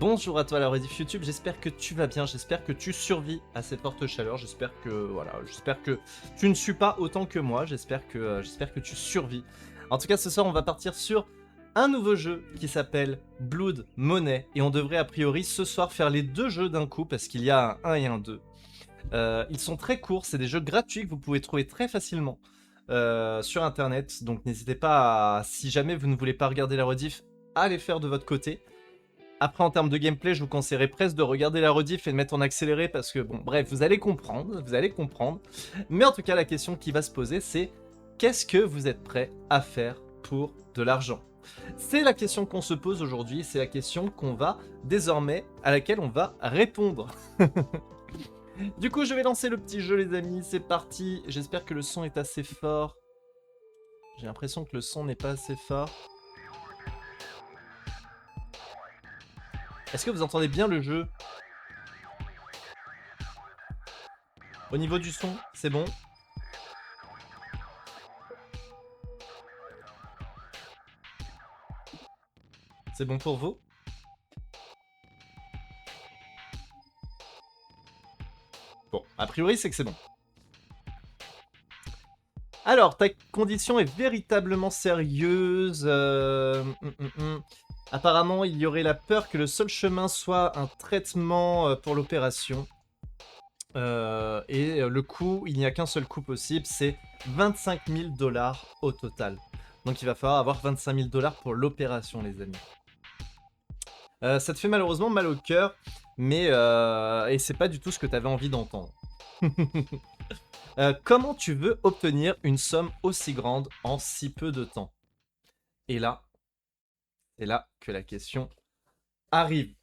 Bonjour à toi la rediff YouTube, j'espère que tu vas bien, j'espère que tu survis à cette forte chaleur, j'espère que voilà, j'espère que tu ne suis pas autant que moi, j'espère que tu survis. En tout cas, ce soir, on va partir sur un nouveau jeu qui s'appelle Blood Money et on devrait a priori ce soir faire les deux jeux d'un coup parce qu'il y a un 1 et un 2. Ils sont très courts, c'est des jeux gratuits que vous pouvez trouver très facilement sur internet, donc n'hésitez pas à, si jamais vous ne voulez pas regarder la rediff, à les faire de votre côté. Après, en termes de gameplay, je vous conseillerais presque de regarder la rediff et de mettre en accéléré parce que, bon, bref, vous allez comprendre, vous allez comprendre. Mais en tout cas, la question qui va se poser, c'est qu'est-ce que vous êtes prêt à faire pour de l'argent? C'est la question qu'on se pose aujourd'hui, c'est la question qu'on va désormais, à laquelle on va répondre. Du coup, je vais lancer le petit jeu, les amis, c'est parti. J'espère que le son est assez fort. J'ai l'impression que le son n'est pas assez fort. Est-ce que vous entendez bien le jeu? Au niveau du son, c'est bon? C'est bon pour vous? Bon, a priori, c'est que c'est bon. Alors, ta condition est véritablement sérieuse. Apparemment, il y aurait la peur que le seul chemin soit un traitement pour l'opération. Le coût, il n'y a qu'un seul coût possible, c'est 25 000 $ au total. Donc il va falloir avoir 25 000 $ pour l'opération, les amis. Ça te fait malheureusement mal au cœur, mais et c'est pas du tout ce que tu avais envie d'entendre. Comment tu veux obtenir une somme aussi grande en si peu de temps? Et là, c'est là que la question arrive.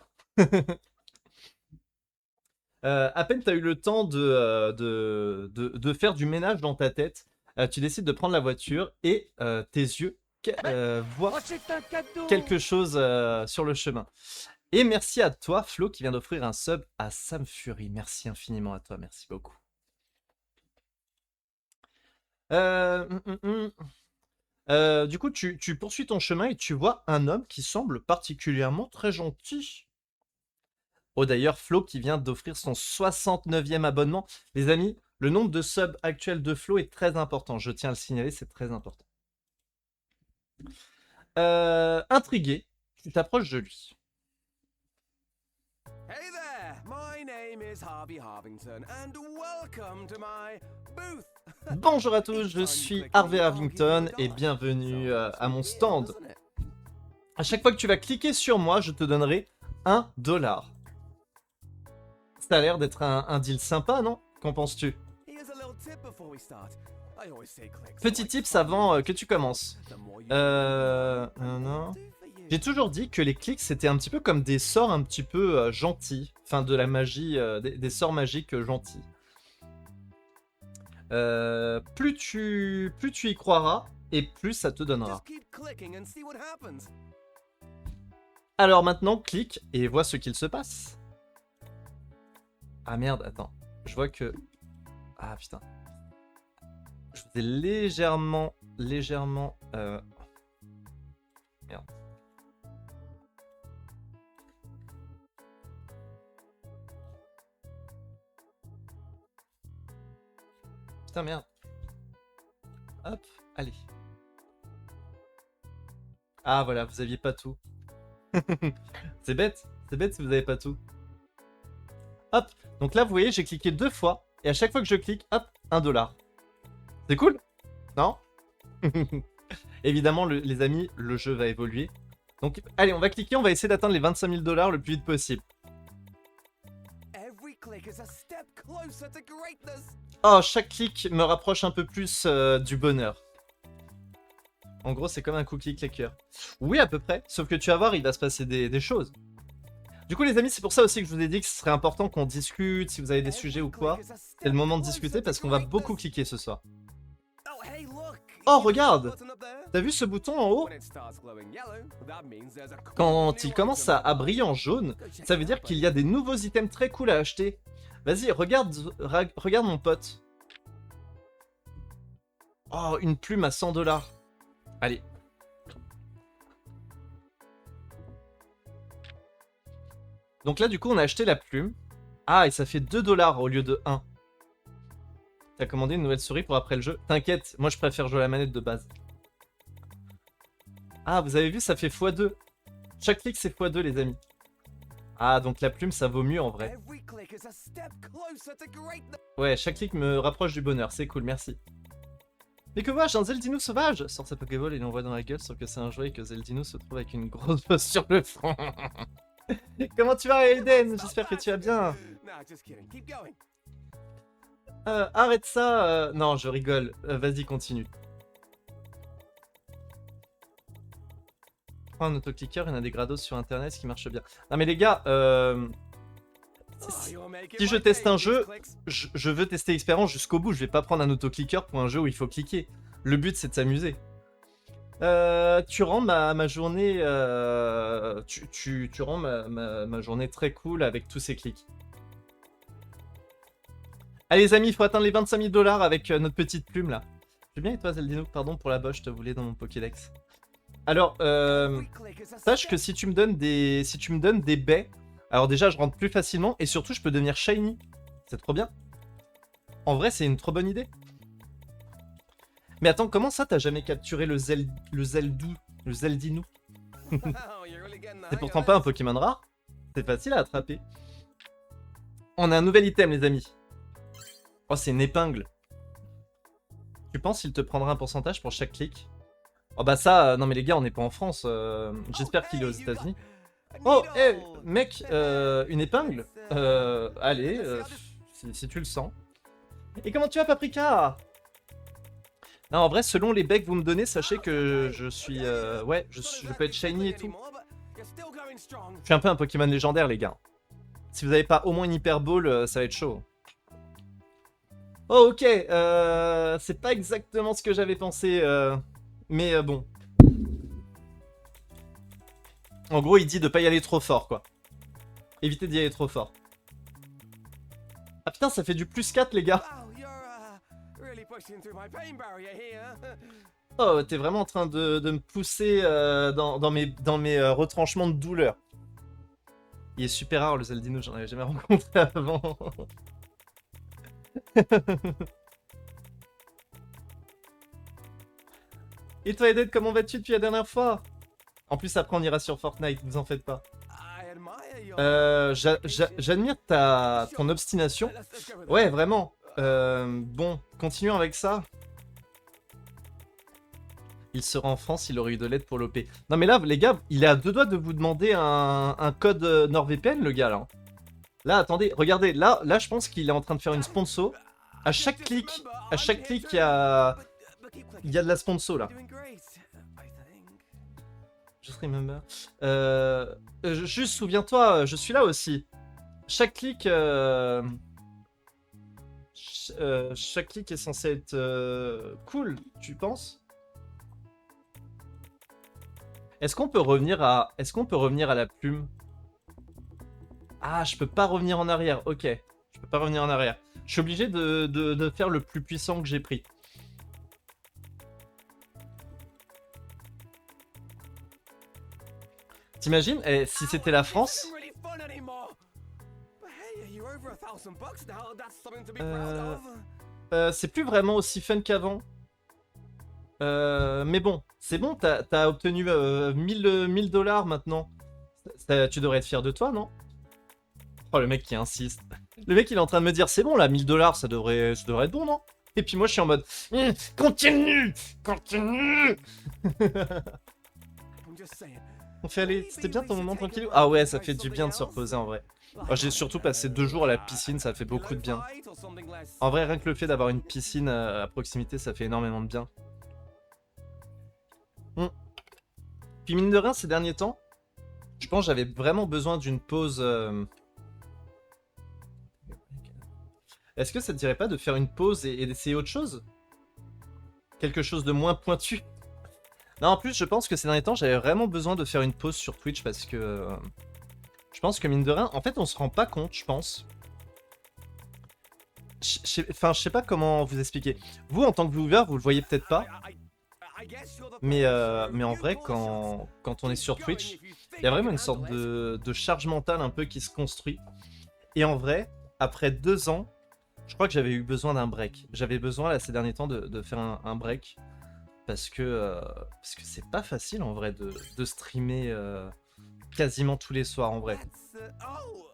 À peine tu as eu le temps de faire du ménage dans ta tête, tu décides de prendre la voiture et tes yeux voient quelque chose sur le chemin. Et merci à toi, Flo, qui vient d'offrir un sub à Sam Fury. Merci infiniment à toi, merci beaucoup. Du coup, tu poursuis ton chemin et tu vois un homme qui semble particulièrement très gentil. Oh d'ailleurs, Flo qui vient d'offrir son 69e abonnement. Les amis, le nombre de subs actuels de Flo est très important. Je tiens à le signaler, c'est très important. Intrigué, tu t'approches de lui. Hey there, my name is Harvey Harvington and welcome to my booth. Bonjour à tous, je suis Harvey Harvington et bienvenue à mon stand. À chaque fois que tu vas cliquer sur moi, je te donnerai 1 $. Ça a l'air d'être un deal sympa, non? Qu'en penses-tu? Petit tips avant que tu commences. Non. J'ai toujours dit que les clics c'était un petit peu comme des sorts un petit peu gentils. Enfin, de la magie, des sorts magiques gentils. Plus tu y croiras et plus ça te donnera. Alors maintenant, clique et vois ce qu'il se passe. Ah merde, attends. Je vois que... Ah putain. Je vous ai légèrement... Merde. Putain, merde. Hop, allez. Ah voilà, vous aviez pas tout. C'est bête si vous avez pas tout. Hop, donc là vous voyez j'ai cliqué 2 fois et à chaque fois que je clique, hop, 1 $. C'est cool? Non? Évidemment les amis, le jeu va évoluer. Donc allez, on va cliquer, on va essayer d'atteindre les 25 000 $ le plus vite possible. Oh, chaque clic me rapproche un peu plus du bonheur. En gros, c'est comme un cookie clicker. Oui, à peu près. Sauf que tu vas voir, il va se passer des choses. Du coup, les amis, c'est pour ça aussi que je vous ai dit que ce serait important qu'on discute, si vous avez des sujets ou quoi. C'est le moment de discuter parce qu'on va beaucoup cliquer ce soir. Oh, regarde! T'as vu ce bouton en haut? Quand il commence à briller en jaune, ça veut dire qu'il y a des nouveaux items très cool à acheter. Vas-y, regarde mon pote. Oh, une plume à 100 $. Allez. Donc là, du coup, on a acheté la plume. Ah, et ça fait 2 $ au lieu de 1. T'as commandé une nouvelle souris pour après le jeu. T'inquiète, moi je préfère jouer à la manette de base. Ah, vous avez vu, ça fait x2. Chaque clic, c'est x2, les amis. Ah, donc la plume, ça vaut mieux en vrai. Every click is a step closer to greatness. Ouais, chaque clic me rapproche du bonheur, c'est cool, merci. Mais que vois-je, un Zeldino sauvage sort sa Pokéball et l'envoie dans la gueule, sauf que c'est un jouet et que Zeldino se trouve avec une grosse bosse sur le front. Comment tu vas, Aiden? J'espère que tu vas bien. Nah, just kidding. Keep going. Arrête ça. Non, je rigole. Vas-y, continue. Prends un autoclicker, il y en a des grados sur internet qui marche bien. Non mais les gars, Oh, you're making si je my teste day, un these jeu, clicks. je veux tester l'expérience jusqu'au bout. Je vais pas prendre un autoclicker pour un jeu où il faut cliquer. Le but c'est de s'amuser. Tu rends ma journée, tu rends ma journée très cool avec tous ces clics. Allez les amis, il faut atteindre les 25 000 $ avec notre petite plume là. Je vais bien et toi Zeldino, pardon pour la boche, je te voulais dans mon Pokédex. Alors, Every click is a sache step que si tu me donnes des baies, alors déjà je rentre plus facilement et surtout je peux devenir shiny. C'est trop bien. En vrai, c'est une trop bonne idée. Mais attends, comment ça t'as jamais capturé le Zeldino? Oh, you're really getting the C'est hang pourtant of pas un this. Pokémon rare. C'est facile à attraper. On a un nouvel item, les amis. Oh, c'est une épingle. Tu penses qu'il te prendra un pourcentage pour chaque clic? Oh bah ça, non mais les gars, on n'est pas en France. J'espère qu'il est aux États-Unis. Oh, hé, mec, une épingle? Allez, si tu le sens. Et comment tu vas, Paprika? Non, en vrai, selon les baies que vous me donnez, sachez que je suis... ouais, je peux être shiny et tout. Je suis un peu un Pokémon légendaire, les gars. Si vous n'avez pas au moins une Hyper Ball, ça va être chaud. Oh, ok, c'est pas exactement ce que j'avais pensé, mais bon. En gros, il dit de pas y aller trop fort, quoi. Évitez d'y aller trop fort. Ah putain, ça fait du +4, les gars. Wow, you're really pushing through my pain barrier here. Oh, t'es vraiment en train de me pousser dans mes retranchements de douleur. Il est super rare, le Zeldino, j'en avais jamais rencontré avant. Et toi, Eden, comment vas-tu depuis la dernière fois? En plus, après, on ira sur Fortnite, vous en faites pas. I admire your J'admire ton obstination. Let's go with Ouais, that. vraiment. Bon, continuons avec ça. Il sera en France, il aurait eu de l'aide pour l'OP. Non mais là, les gars, il est à 2 doigts de vous demander un code NordVPN, le gars, là. Là, attendez, regardez, là je pense qu'il est en train de faire une sponsor. À chaque clic, il y a de la sponsor, là. Just remember. Juste, souviens-toi, je suis là aussi. Chaque clic... chaque clic est censé être cool, tu penses? Est-ce qu'on peut revenir à la plume? Ah, je peux pas revenir en arrière. Ok, je peux pas revenir en arrière. Je suis obligé de faire le plus puissant que j'ai pris. T'imagines, si c'était la France? C'est plus vraiment aussi fun qu'avant. Mais bon, c'est bon, t'as obtenu 1000 $ maintenant. Tu devrais être fier de toi, non? Oh, le mec qui insiste. Le mec, il est en train de me dire, c'est bon là, 1000 $, ça devrait être bon, non? Et puis moi, je suis en mode, continue. On fait aller, c'était bien ton moment tranquille. Ah ouais, ça fait du bien de se reposer en vrai. Oh, j'ai surtout passé 2 jours à la piscine, ça fait beaucoup de bien. En vrai, rien que le fait d'avoir une piscine à proximité, ça fait énormément de bien. Puis mine de rien, ces derniers temps, je pense que j'avais vraiment besoin d'une pause. Est-ce que ça te dirait pas de faire une pause et d'essayer autre chose? Quelque chose de moins pointu? Non, en plus, je pense que ces derniers temps, j'avais vraiment besoin de faire une pause sur Twitch parce que... je pense que mine de rien, en fait, on se rend pas compte, je pense. Enfin, je sais pas comment vous expliquer. Vous, en tant que viewer, vous le voyez peut-être pas. Mais en vrai, quand on est sur Twitch, Il y a vraiment une sorte de charge mentale un peu qui se construit. Et en vrai, après 2 ans, je crois que j'avais eu besoin d'un break. J'avais besoin là ces derniers temps de faire un break. Parce que c'est pas facile en vrai de streamer quasiment tous les soirs en vrai. Oh,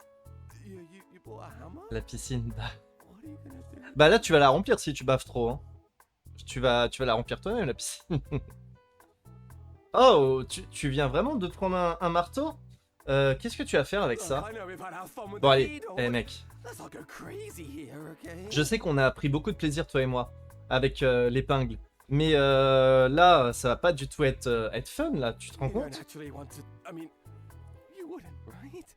you bought a hammer? La piscine, bah... What are you gonna do? Bah là tu vas la remplir si tu baves trop. Hein. Tu vas la remplir toi-même la piscine. Oh, tu viens vraiment de prendre un marteau? Qu'est-ce que tu vas faire avec Look, ça? I know we've had our fun with Bon the allez, needle, eh but mec. let's not go crazy here, okay? Je sais qu'on a pris beaucoup de plaisir toi et moi avec l'épingle. Mais là, ça va pas du tout être fun là, tu te rends You don't compte? actually want to. I mean, you wouldn't, right?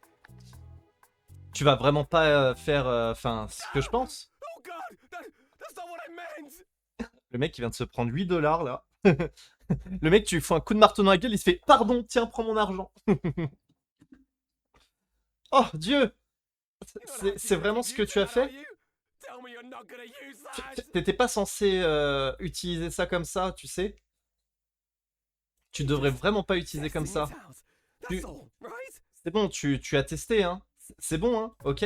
Tu vas vraiment pas faire ce que je pense? Oh God, that's not what I meant. Le mec il vient de se prendre 8 dollars là. Le mec, tu lui fais un coup de marteau dans la gueule, il se fait pardon, tiens, prends mon argent. Oh Dieu! C'est vraiment ce que tu as fait? Tell me you're not gonna use that. T'étais pas censé utiliser ça comme ça, tu sais? Tu devrais vraiment pas utiliser comme ça. That's all, right? C'est bon, tu as testé, hein? C'est bon, hein? Ok?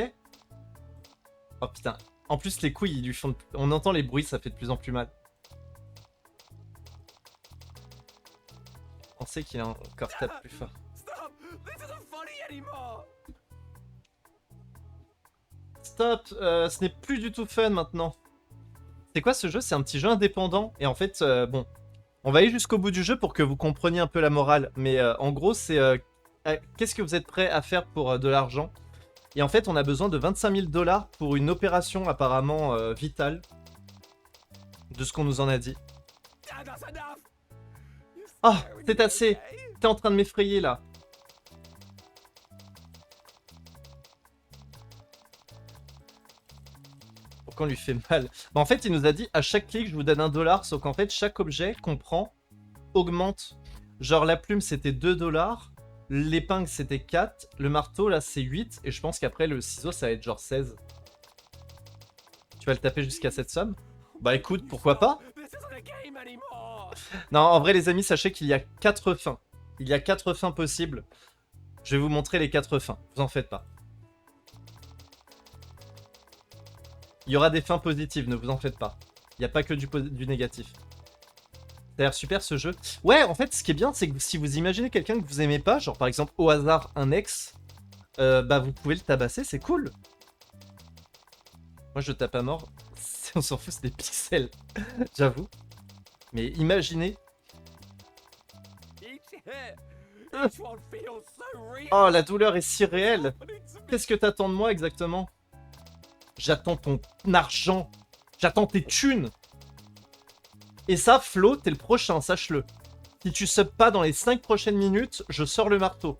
Oh putain. En plus, les couilles, ils lui font... On entend les bruits, ça fait de plus en plus mal. On sait qu'il a encore tape plus fort. Stop! This isn't funny anymore. Stop, ce n'est plus du tout fun maintenant. C'est quoi ce jeu? C'est un petit jeu indépendant. Et en fait, bon, on va aller jusqu'au bout du jeu pour que vous compreniez un peu la morale. Mais en gros, c'est qu'est-ce que vous êtes prêt à faire pour de l'argent? Et en fait, on a besoin de 25 000 dollars pour une opération apparemment vitale. De ce qu'on nous en a dit. Dad, that's enough. You Ah, swear when c'est you're assez. okay? T'es en train de m'effrayer là. Pourquoi on lui fait mal? Bah, en fait, il nous a dit à chaque clic, je vous donne $1. Sauf qu'en fait, chaque objet qu'on prend augmente. Genre, la plume, c'était 2 dollars. L'épingle, c'était 4. Le marteau, là, c'est 8. Et je pense qu'après, le ciseau, ça va être genre 16. Tu vas le taper jusqu'à cette somme? Bah écoute, pourquoi pas? This isn't a game anymore. Non, en vrai, les amis, sachez qu'il y a 4 fins. Il y a 4 fins possibles. Je vais vous montrer les 4 fins. Vous en faites pas. Il y aura des fins positives, ne vous en faites pas. Il n'y a pas que du négatif. Ça a l'air super ce jeu. Ouais, en fait, ce qui est bien, c'est que si vous imaginez quelqu'un que vous aimez pas, genre par exemple au hasard un ex, bah vous pouvez le tabasser, c'est cool. Moi, je tape à mort. On s'en fout, c'est des pixels. J'avoue. Mais imaginez. Each hit, each one feels so real. Oh, la douleur est si réelle. What it's me. Qu'est-ce que t'attends de moi exactement? J'attends ton argent. J'attends tes thunes. Et ça, Flo, t'es le prochain, sache-le. Si tu subs pas dans les 5 prochaines minutes, je sors le marteau.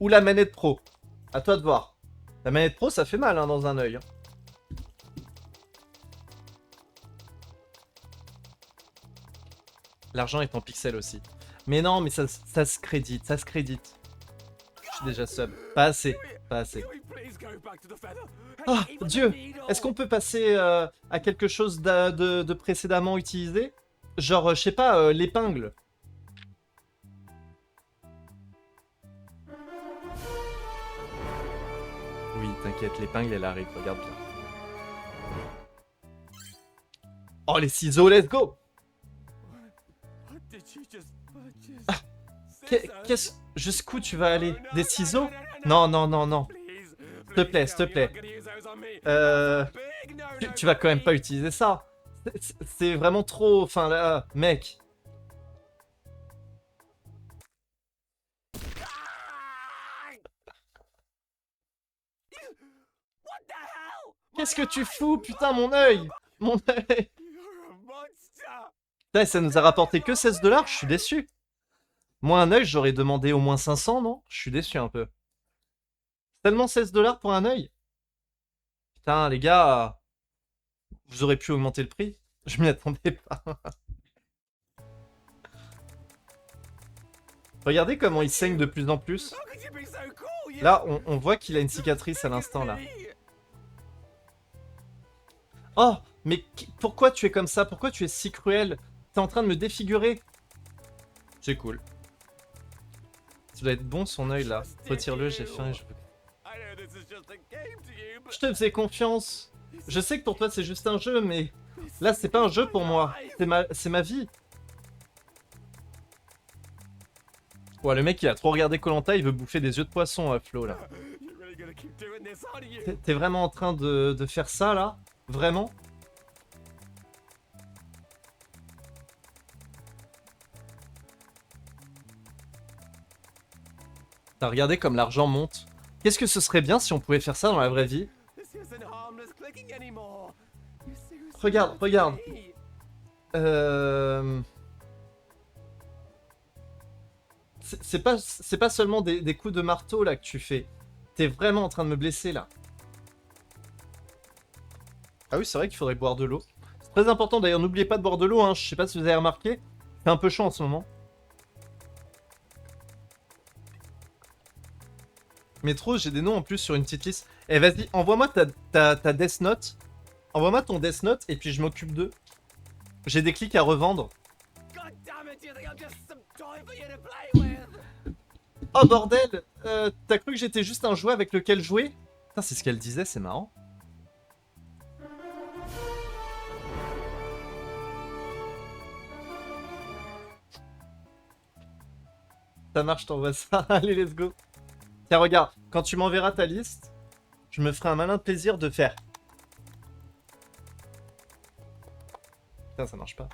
Ou la manette pro. À toi de voir. La manette pro, ça fait mal hein, dans un œil. Hein. L'argent est en pixels aussi. Mais non, mais ça se crédite, ça se crédite. Je suis déjà sub. Pas assez, pas assez. Can we please go back to the feather? Oh, Even the Dieu! needle. Est-ce qu'on peut passer à quelque chose de précédemment utilisé? Genre, je sais pas, l'épingle. Oui, t'inquiète, l'épingle, elle arrive, regarde bien. Oh, les ciseaux, let's go! What did you just purchase? Qu'est-ce... Jusqu'où tu vas aller? Des ciseaux? Non, non, non, non. S'il te plaît, s'il te plaît. Tu vas quand même pas utiliser ça. C'est vraiment trop... Enfin, là, mec. What the hell? Qu'est-ce que tu fous? Putain, mon œil! Mon œil! You're a monster. Putain, ça nous a rapporté que 16 dollars, je suis déçu. Moi, un œil, j'aurais demandé au moins 500, non? Je suis déçu un peu. Seulement 16 dollars pour un œil? Putain, les gars, vous aurez pu augmenter le prix? Je m'y attendais pas. Regardez comment il saigne de plus en plus. How could you be so cool? You Là, on voit qu'il a une cicatrice à l'instant, là. really- Oh, mais pourquoi tu es comme ça? Pourquoi tu es si cruel? T'es en train de me défigurer. C'est cool. Ça doit être bon son œil là. Retire-le, j'ai faim et je veux. I know this is just a game to you, but Je te faisais confiance. Je sais que pour toi c'est juste un jeu, mais là c'est pas un jeu pour moi. C'est ma vie. Ouais, le mec il a trop regardé koh, il veut bouffer des yeux de poisson à Flo là. you're really gonna keep doing this, aren't you? T'es vraiment en train de faire ça là? Vraiment? T'as regardé comme l'argent monte. Qu'est-ce que ce serait bien si on pouvait faire ça dans la vraie vie? This isn't harmless clicking anymore. You seriously Regarde, want regarde. me? C'est pas seulement des coups de marteau là que tu fais. T'es vraiment en train de me blesser là. Ah oui, c'est vrai qu'il faudrait boire de l'eau. C'est très important d'ailleurs, n'oubliez pas de boire de l'eau, hein. Je sais pas si vous avez remarqué. C'est un peu chaud en ce moment. Métro, j'ai des noms en plus sur une petite liste. Eh vas-y, envoie-moi ta Death Note. Envoie-moi ton Death Note et puis je m'occupe d'eux. J'ai des clics à revendre. God damn it, you think I'm just some toy for you to play with? Oh bordel, t'as cru que j'étais juste un jouet avec lequel jouer? Putain, c'est ce qu'elle disait, c'est marrant. Ça marche, t'envoies ça. Allez, let's go. Tiens, regarde, quand tu m'enverras ta liste, je me ferai un malin plaisir de faire. Putain, ça marche pas.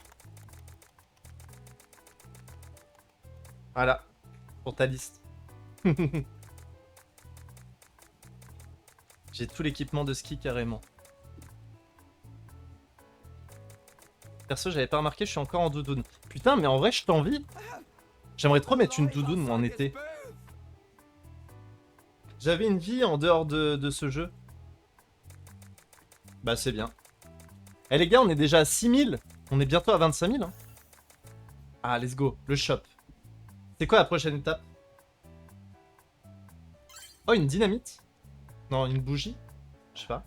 Voilà, pour ta liste. J'ai tout l'équipement de ski carrément. Perso, j'avais pas remarqué, je suis encore en doudoune. Putain, mais en vrai, je t'envie. J'aimerais trop mettre une doudoune moi en été. J'avais une vie en dehors de ce jeu. Bah c'est bien. Eh les gars, on est déjà à 6000. On est bientôt à 25 000. Hein. Ah, let's go. Le shop. C'est quoi la prochaine étape? Oh, une dynamite? Non, une bougie? Je sais pas.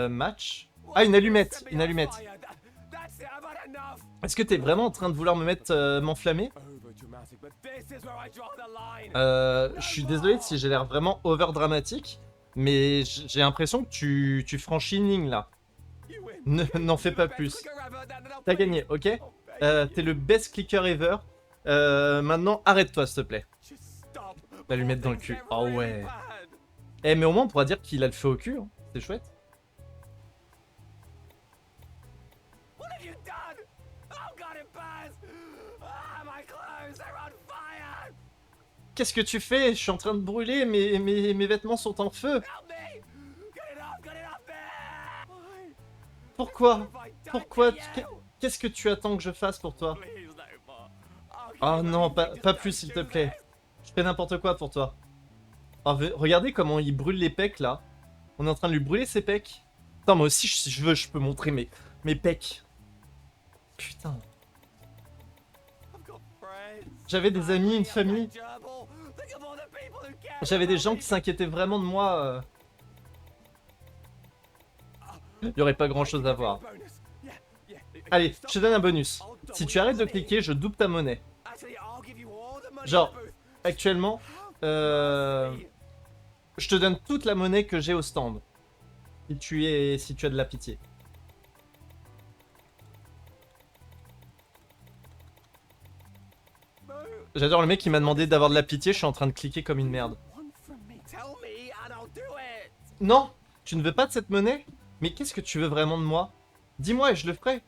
Match? Ah, une allumette. Une allumette. Est-ce que t'es vraiment en train de vouloir me mettre m'enflammer? Je suis désolé si j'ai l'air vraiment over dramatique, mais j'ai l'impression que tu franchis une ligne là. N'en fais pas plus. T'as gagné, ok? T'es le best clicker ever. Maintenant, arrête-toi s'il te plaît. Va lui mettre dans le cul. Oh ouais. Eh mais au moins on pourra dire qu'il a le feu au cul. Hein. C'est chouette. Qu'est-ce que tu fais? Je suis en train de brûler, mes vêtements sont en feu. Pourquoi? Pourquoi? Qu'est-ce que tu attends que je fasse pour toi? Oh non, pas plus s'il te plaît. Je fais n'importe quoi pour toi. Oh, regardez comment il brûle les pecs là. On est en train de lui brûler ses pecs. Attends, moi aussi si je veux, je peux montrer mes pecs. Putain. J'avais des amis, une famille. J'avais des gens qui s'inquiétaient vraiment de moi. Il n'y aurait pas grand chose à voir. Allez, je te donne un bonus. Si tu arrêtes de cliquer, je double ta monnaie. Genre, actuellement, je te donne toute la monnaie que j'ai au stand. Si tu as de la pitié. J'adore le mec qui m'a demandé d'avoir de la pitié, je suis en train de cliquer comme une merde. Non, tu ne veux pas de cette monnaie? Mais qu'est-ce que tu veux vraiment de moi? Dis-moi et je le ferai.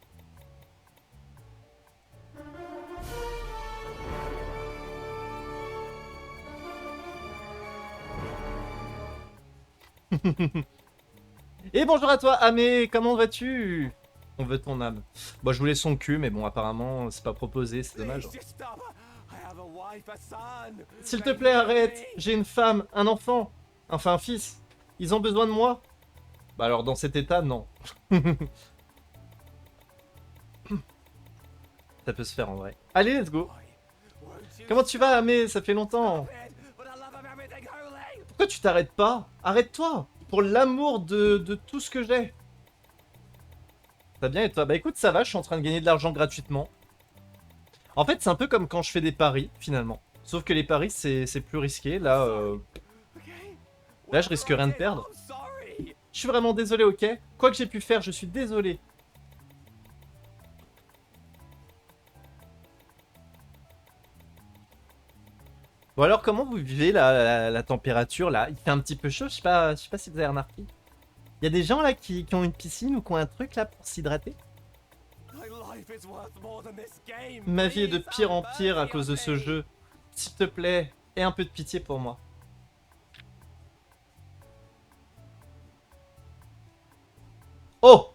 Et bonjour à toi, Amé, comment vas-tu? On veut ton âme. Bon, je voulais son cul, mais bon, apparemment, c'est pas proposé, c'est dommage. S'il te plaît, arrête. J'ai une femme, un enfant, enfin un fils. Ils ont besoin de moi. Bah alors, dans cet état, non. Ça peut se faire en vrai. Allez, let's go. Comment tu vas, Amé? Ça fait longtemps. Pourquoi tu t'arrêtes pas? Arrête-toi. Pour l'amour de tout ce que j'ai. Ça va bien et toi? Bah écoute, ça va, je suis en train de gagner de l'argent gratuitement. En fait, c'est un peu comme quand je fais des paris, finalement. Sauf que les paris, c'est plus risqué. Là, Okay. là, je risque rien de perdre. I'm sorry. Je suis vraiment désolé, ok? Quoi que j'ai pu faire, je suis désolé. Bon alors, comment vous vivez la température là? Il fait un petit peu chaud, je sais pas si vous avez remarqué. Il y a des gens là qui ont une piscine ou qui ont un truc là pour s'hydrater? My life is worth more than this game. Ma vie est de Please pire en have pire à mercy cause de on ce me. jeu. S'il te plaît, aie un peu de pitié pour moi. Oh!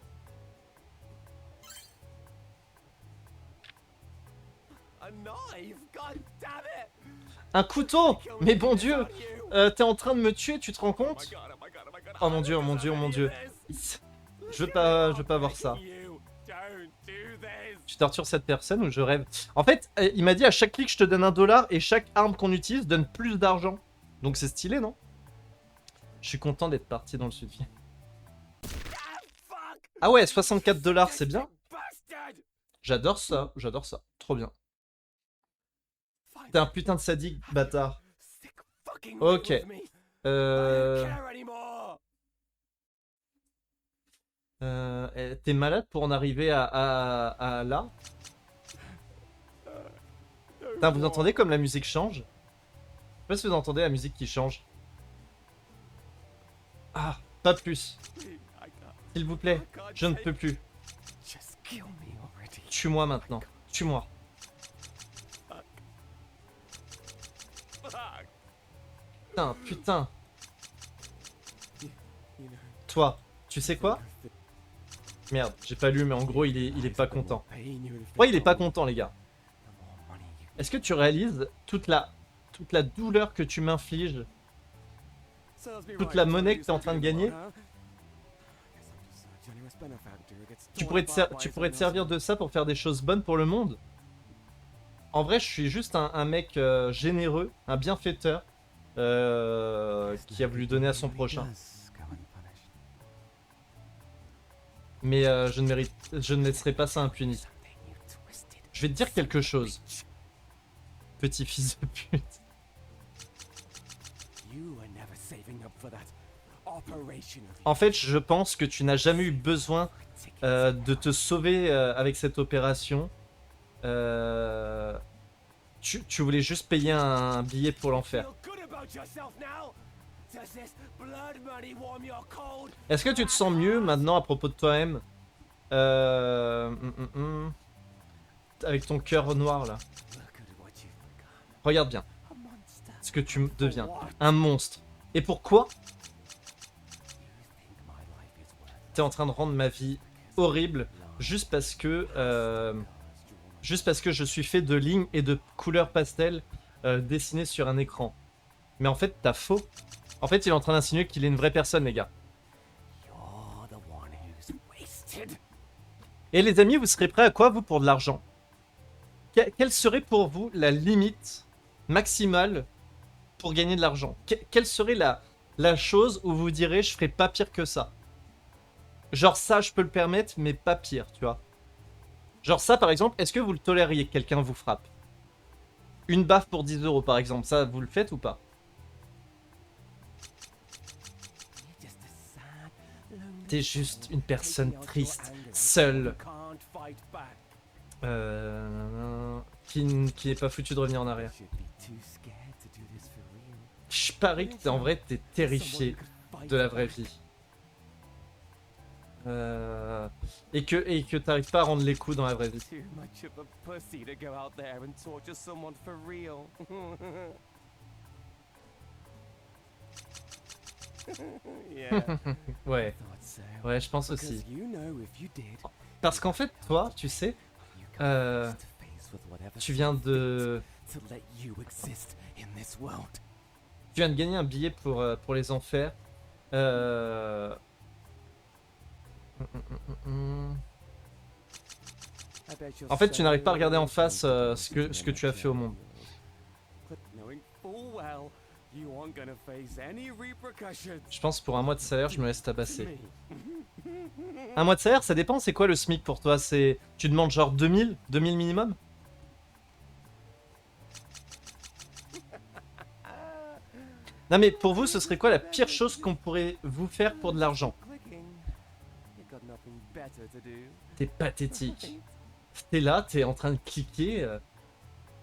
A knife? God damn it! Un couteau! Kill Mais me, bon this, Dieu! aren't you? T'es en train de me tuer, tu te rends Oh my compte? god, oh my god, oh my god. Oh mon Dieu, oh I mon Dieu, oh don't mon Dieu. deserve this. Je veux pas voir ça. You don't do this. Tu tortures cette personne ou je rêve? En fait, il m'a dit à chaque clic je te donne $1 et chaque arme qu'on utilise donne plus d'argent. Donc c'est stylé, non? Je suis content d'être parti dans le sud. Ah, fuck. Ah ouais, $64, c'est bien. Bastard. J'adore ça, j'adore ça. Trop bien. Fine. T'es un putain de sadique, bâtard. Sick fucking Ok. with me. I Euh... don't care anymore. T'es malade pour en arriver à là? Putain, vous entendez comme la musique change? Je sais pas si vous entendez la musique qui change. Ah, pas plus. I can't. S'il vous plaît, je ne peux plus. Just kill me already. Tue-moi maintenant. Tue-moi. Fuck. Putain, putain. You know. Toi, tu sais quoi? Merde, j'ai pas lu, mais en gros, il est pas content. Ouais, il est pas content, les gars. Est-ce que tu réalises toute la douleur que tu m'infliges? toute la monnaie que t'es en train de gagner? Tu pourrais te servir de ça pour faire des choses bonnes pour le monde? En vrai, je suis juste un mec généreux, un bienfaiteur, qui a voulu donner à son prochain. Mais je ne laisserai pas ça impuni. Je vais te dire quelque chose, petit fils de pute. En fait, je pense que tu n'as jamais eu besoin de te sauver avec cette opération. Tu voulais juste payer un billet pour l'enfer. Est-ce que tu te sens mieux maintenant à propos de toi-même? Avec ton cœur noir là. Regarde bien ce que tu deviens. Un monstre. Et pourquoi? T'es en train de rendre ma vie horrible juste parce que je suis fait de lignes et de couleurs pastel dessinées sur un écran. Mais en fait, t'as faux. En fait, il est en train d'insinuer qu'il est une vraie personne, les gars. Et les amis, vous serez prêts à quoi, vous, pour de l'argent? Quelle serait pour vous la limite maximale pour gagner de l'argent? Quelle serait la chose où vous direz, je ferai pas pire que ça? Genre ça, je peux le permettre, mais pas pire, tu vois. Genre ça, par exemple, est-ce que vous le tolériez que quelqu'un vous frappe? Une baffe pour 10 €, par exemple, ça, vous le faites ou pas? T'es juste une personne triste, seule, qui n'est pas foutu de revenir en arrière. Je parie que en vrai, t'es terrifié de la vraie vie. Et que t'arrives pas à rendre les coups dans la vraie vie. Ouais, ouais, je pense aussi. Parce qu'en fait, toi, tu sais, tu viens de gagner un billet pour les enfers. En fait, tu n'arrives pas à regarder en face ce que tu as fait au monde. Je pense pour un mois de salaire, je me laisse tabasser. Un mois de salaire, ça dépend, c'est quoi le SMIC pour toi? Tu demandes genre 2000 minimum? Non mais pour vous, ce serait quoi la pire chose qu'on pourrait vous faire pour de l'argent? Clicking. You got nothing better to do. T'es pathétique. Right? T'es là, t'es en train de cliquer.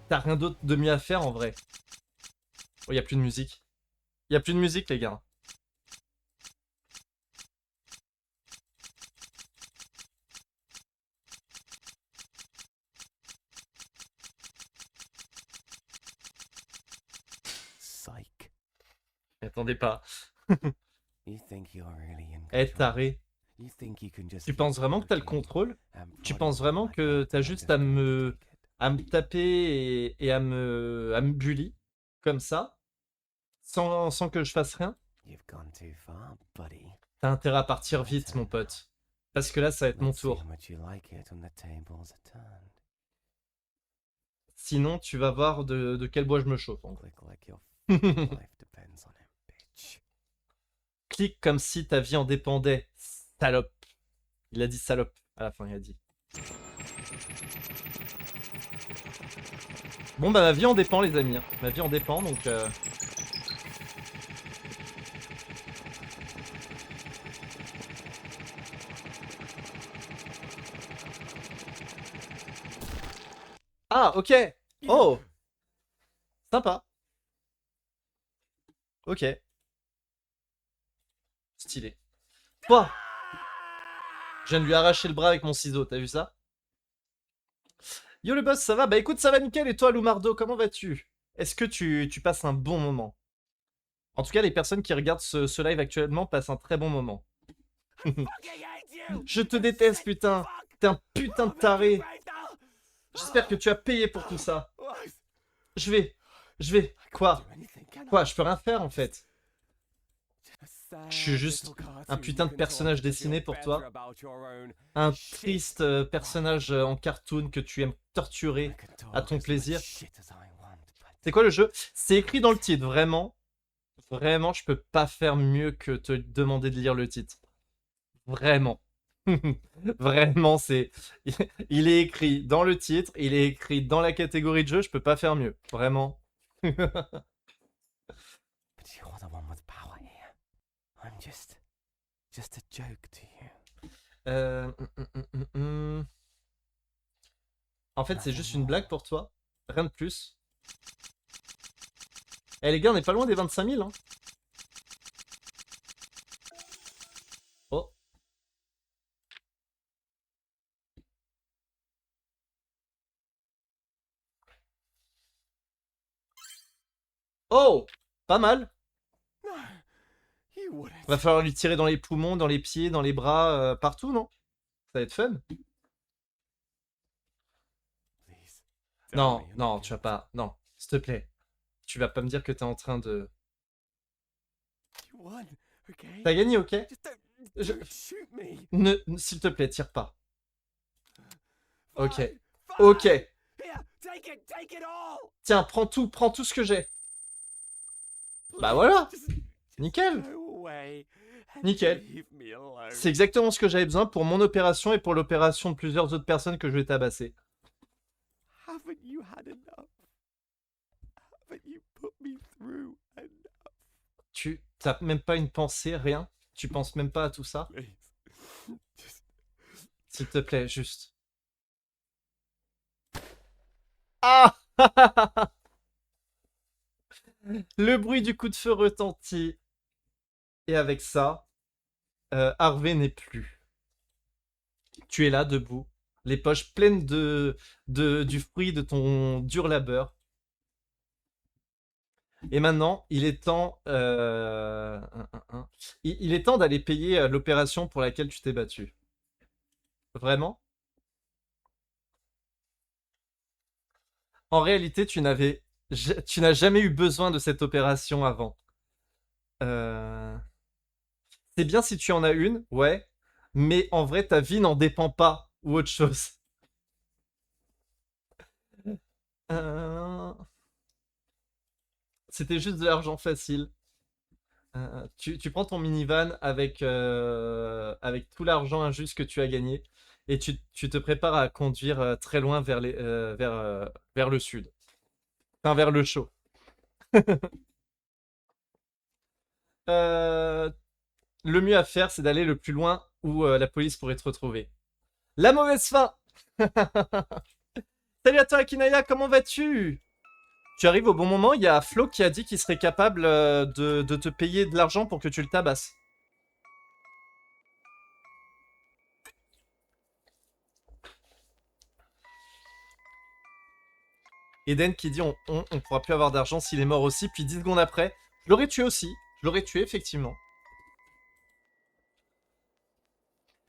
T'as rien d'autre de mieux à faire en vrai. Oh, y a plus de musique. Y a plus de musique, les gars. Psych. Attendez pas. You think you're really in Eh, control? taré. You think you can just Tu keep penses vraiment que t'as le clicking contrôle? and Tu prodding penses me vraiment like que that t'as I'm juste just going to take it? à me taper et à me bully comme ça, sans que je fasse rien? You've gone too far, buddy. T'as intérêt à partir vite, mon pote. Parce que là, ça va être mon Let's see how tour. much you like it when the tables are turned. Sinon, tu vas voir de quel bois je me chauffe. En gros. Click like your life depends on it, bitch. Clique comme si ta vie en dépendait. Salope. Il a dit salope. À la fin, il a dit. Bon, bah, ma vie en dépend, les amis. Ma vie en dépend, donc... Ah, ok. Oh. Sympa. Ok. Stylé. Pouah. Je viens de lui arracher le bras avec mon ciseau, t'as vu ça? Yo le boss, ça va? Bah écoute, ça va nickel, et toi Lumardo, comment vas-tu? Est-ce que tu passes un bon moment? En tout cas, les personnes qui regardent ce live actuellement passent un très bon moment. Je te déteste, putain! T'es un putain de taré! J'espère que tu as payé pour tout ça. Je vais... Quoi? Quoi? Je peux rien faire en fait. Je suis juste un putain de personnage dessiné pour toi. Un triste personnage en cartoon que tu aimes torturer à ton plaisir. C'est quoi le jeu? C'est écrit dans le titre, vraiment. Vraiment, je peux pas faire mieux que te demander de lire le titre. Vraiment. Vraiment, c'est... Il est écrit dans le titre, il est écrit dans la catégorie de jeu, je peux pas faire mieux. Vraiment. But you're the one with power here. I'm just a joke to you. En fait, c'est juste une blague pour toi. Rien de plus. Eh les gars, on n'est pas loin des 25 000, hein. Oh. Oh, pas mal. No, you wouldn't. Va falloir lui tirer dans les poumons, dans les pieds, dans les bras, partout, non? Ça va être fun. Please. Non, tell me you're non, not tu vas guilty. pas. Non, s'il te plaît. Tu vas pas me dire que t'es en train de... You won, okay? T'as gagné, ok? Just Je- don't shoot me. S'il te plaît, tire pas. Ok. Fine, Ok. fine. Here, take it all. Tiens, prends tout ce que j'ai. Bah voilà. Just Nickel. go away and Nickel. leave me alone. C'est exactement ce que j'avais besoin pour mon opération et pour l'opération de plusieurs autres personnes que je vais tabasser. Haven't you had enough? Haven't you put me through enough? Tu t'as même pas une pensée, rien? Tu penses même pas à tout ça? Please. Just S'il te plaît, juste. Ah! Le bruit du coup de feu retentit. Et avec ça, Harvey n'est plus. Tu es là, debout, les poches pleines du fruit de ton dur labeur. Et maintenant, il est temps, il est temps d'aller payer l'opération pour laquelle tu t'es battu. Vraiment? En réalité, tu n'as jamais eu besoin de cette opération avant. Euh, C'est bien si tu en as une, ouais, mais en vrai, ta vie n'en dépend pas, ou autre chose. Euh, C'était juste de l'argent facile. Tu prends ton minivan avec tout l'argent injuste que tu as gagné et tu te prépares à conduire très loin vers le sud. Enfin, vers le chaud. euh, le mieux à faire, c'est d'aller le plus loin où la police pourrait te retrouver. La mauvaise fin. Salut à toi, Akinaya, comment vas-tu? Tu arrives au bon moment, il y a Flo qui a dit qu'il serait capable de te payer de l'argent pour que tu le tabasses. Eden qui dit on pourra plus avoir d'argent s'il est mort aussi, puis 10 secondes après, je l'aurais tué aussi. Je l'aurais tué, effectivement.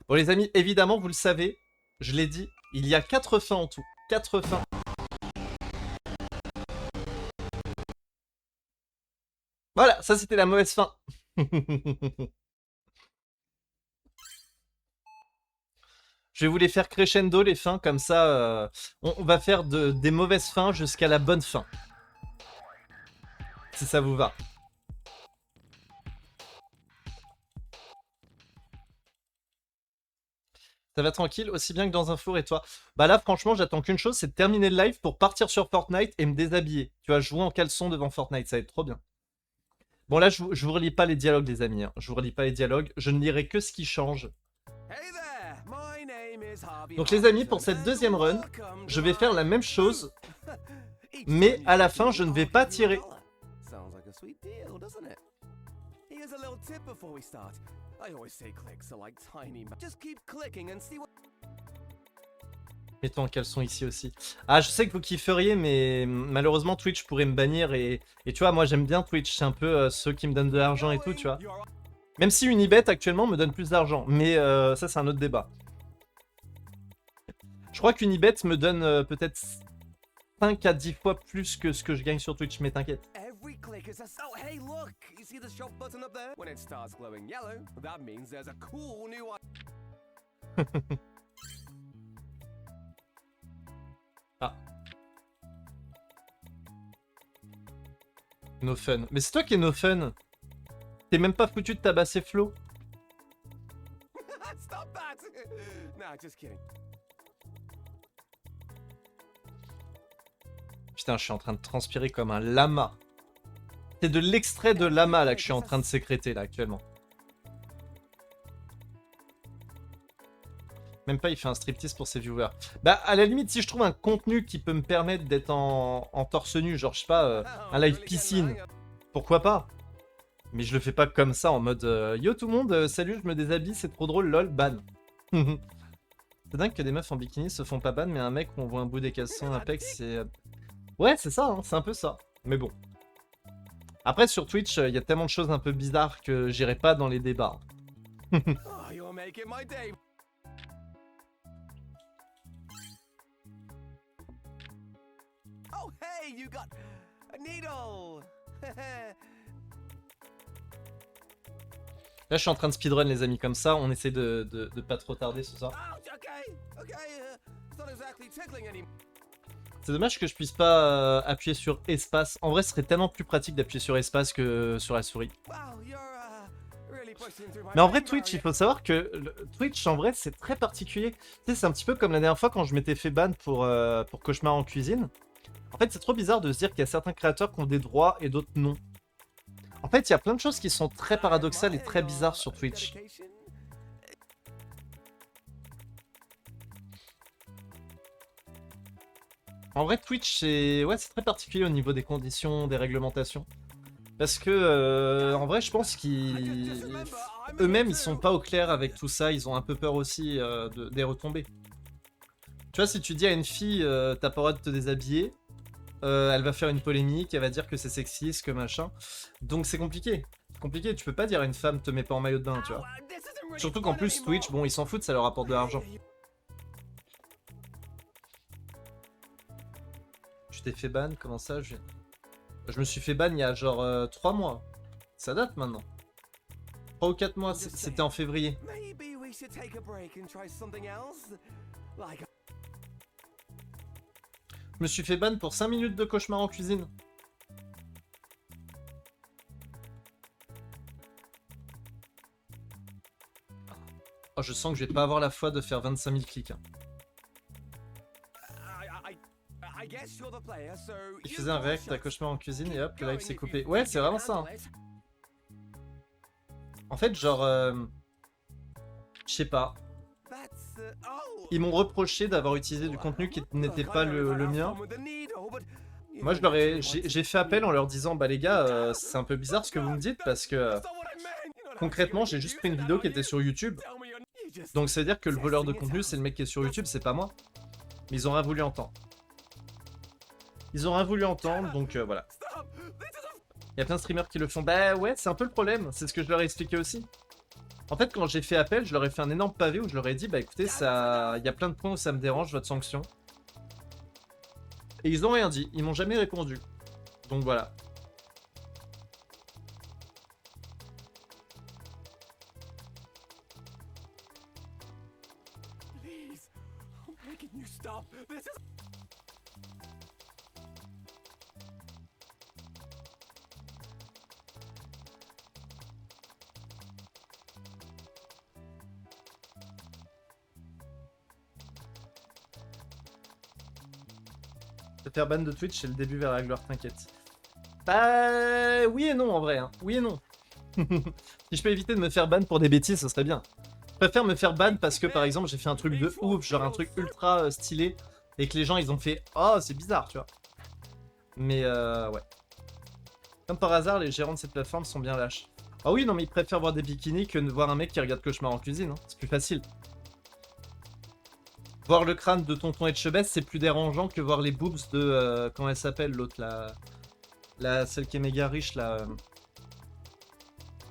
Bon les amis, évidemment, vous le savez, je l'ai dit, il y a 4 fins en tout. 4 fins. Voilà, ça c'était la mauvaise fin. Je vais vous les faire crescendo les fins, comme ça on va faire des mauvaises fins jusqu'à la bonne fin. Si ça vous va. Ça va tranquille, aussi bien que dans un four et toi. Bah là franchement j'attends qu'une chose, c'est de terminer le live pour partir sur Fortnite et me déshabiller. Tu vois, jouer en caleçon devant Fortnite, ça va être trop bien. Bon là je vous relis pas les dialogues les amis, hein. Je vous relis pas les dialogues, je ne lirai que ce qui change. Donc les amis, pour cette deuxième run, je vais faire la même chose, mais à la fin je ne vais pas tirer. Mets-toi en caleçon ici aussi. Ah, je sais que vous kifferiez, mais malheureusement Twitch pourrait me bannir et tu vois, moi j'aime bien Twitch, c'est un peu ceux qui me donnent de l'argent et tout, tu vois. Même si Unibet actuellement me donne plus d'argent, mais ça c'est un autre débat. Je crois qu'Unibet me donne peut-être 5 à 10 fois plus que ce que je gagne sur Twitch, mais t'inquiète. Ah. No fun. Mais c'est toi qui es no fun. T'es même pas foutu de tabasser Flo. Putain, je suis en train de transpirer comme un lama. C'est de l'extrait de lama là que je suis en train de sécréter là actuellement. Même pas il fait un striptease pour ses viewers. Bah à la limite si je trouve un contenu qui peut me permettre d'être en torse nu, genre je sais pas, un live piscine, pourquoi pas. Mais je le fais pas comme ça en mode yo tout le monde, salut je me déshabille, c'est trop drôle, lol, ban. C'est dingue que des meufs en bikini se font pas ban, mais un mec où on voit un bout des caleçons Apex c'est... Ouais c'est ça, hein, c'est un peu ça. Mais bon. Après sur Twitch, il y a tellement de choses un peu bizarres que j'irai pas dans les débats. Oh, hey, you got a needle. Là, je suis en train de speedrun, les amis, comme ça, on essaie de pas trop tarder ce soir. C'est dommage que je puisse pas appuyer sur espace. En vrai, ce serait tellement plus pratique d'appuyer sur espace que sur la souris. Mais en vrai, Twitch, il faut savoir que Twitch, en vrai, c'est très particulier. Tu sais, c'est un petit peu comme la dernière fois quand je m'étais fait ban pour Cauchemar en cuisine. En fait, c'est trop bizarre de se dire qu'il y a certains créateurs qui ont des droits et d'autres non. En fait, il y a plein de choses qui sont très paradoxales et très bizarres sur Twitch. En vrai, Twitch, c'est très particulier au niveau des conditions, des réglementations. Parce que, en vrai, je pense qu'ils... Eux-mêmes, ils sont pas au clair avec tout ça. Ils ont un peu peur aussi des retombées. Tu vois, si tu dis à une fille, t'as pas le droit de te déshabiller, elle va faire une polémique, elle va dire que c'est sexiste, que machin. Donc c'est compliqué. C'est compliqué, tu peux pas dire à une femme, te mets pas en maillot de bain, tu vois. Surtout qu'en plus, Twitch, bon, ils s'en foutent, ça leur apporte de l'argent. Tu t'es fait ban, comment ça je me suis fait ban il y a genre 3 mois. Ça date maintenant. 3 ou 4 mois, c'était en février. Je me suis fait ban pour 5 minutes de cauchemar en cuisine. Oh, je sens que je vais pas avoir la foi de faire 25 000 clics. Hein. Il faisait un react à cauchemar en cuisine et hop, le live s'est coupé. Ouais, c'est vraiment ça. Hein. En fait, genre, je sais pas. That's oh. Ils m'ont reproché d'avoir utilisé du contenu qui n'était pas le mien. Moi, j'ai fait appel en leur disant, bah les gars, c'est un peu bizarre ce que vous me dites parce que concrètement, j'ai juste pris une vidéo qui était sur YouTube. Donc ça veut dire que le voleur de contenu, c'est le mec qui est sur YouTube, c'est pas moi. Mais ils ont rien voulu entendre. Ils ont rien voulu entendre, donc voilà. Il y a plein de streamers qui le font. Bah ouais, c'est un peu le problème, c'est ce que je leur ai expliqué aussi. En fait, quand j'ai fait appel, je leur ai fait un énorme pavé où je leur ai dit, bah écoutez, ça, il y a plein de points où ça me dérange, votre sanction. Et ils ont rien dit, ils m'ont jamais répondu. Donc voilà. Please, I'm begging you, stop. This is. Se faire ban de Twitch, c'est le début vers la gloire, t'inquiète. Bah oui et non en vrai, hein. Oui et non. Si je peux éviter de me faire ban pour des bêtises, ce serait bien. Je préfère me faire ban parce que par exemple j'ai fait un truc de ouf, genre un truc ultra stylé, et que les gens ils ont fait oh c'est bizarre, tu vois. Mais ouais. Comme par hasard, les gérants de cette plateforme sont bien lâches. Ah oui, non mais ils préfèrent voir des bikinis que de voir un mec qui regarde Cauchemar en cuisine, hein. C'est plus facile. Voir le crâne de Tonton Etchebest, c'est plus dérangeant que voir les boobs de... comment elle s'appelle l'autre, celle qui est méga riche, là...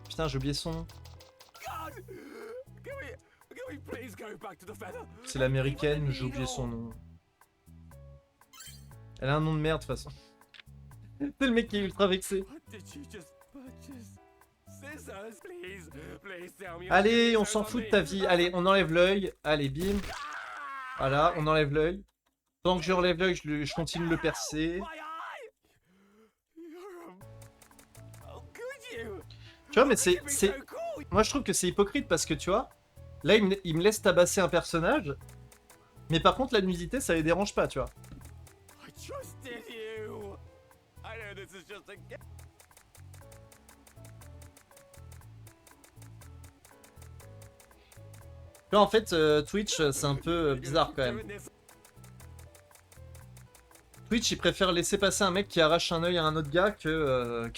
Putain, j'ai oublié son nom. God! Can we please go back to the feather? C'est l'américaine, j'ai oublié son nom. Elle a un nom de merde, de toute façon. C'est le mec qui est ultra vexé. What did you just purchase? Scissors, please. Please tell me. Allez, on s'en fout de ta vie. Allez, on enlève l'œil. Allez, bim. Voilà, on enlève l'œil. Tant que je relève l'œil, je continue de le percer. My eye! Oh, could you? Tu vois, mais Could you be c'est... so cool? Moi, je trouve que c'est hypocrite parce que, tu vois, là, il me laisse tabasser un personnage. Mais par contre, la nudité, ça les dérange pas, tu vois. I trusted you. I know this is just a game. Tu vois, en fait, Twitch, c'est un peu bizarre quand même. Twitch, il préfère laisser passer un mec qui arrache un œil à un autre gars que...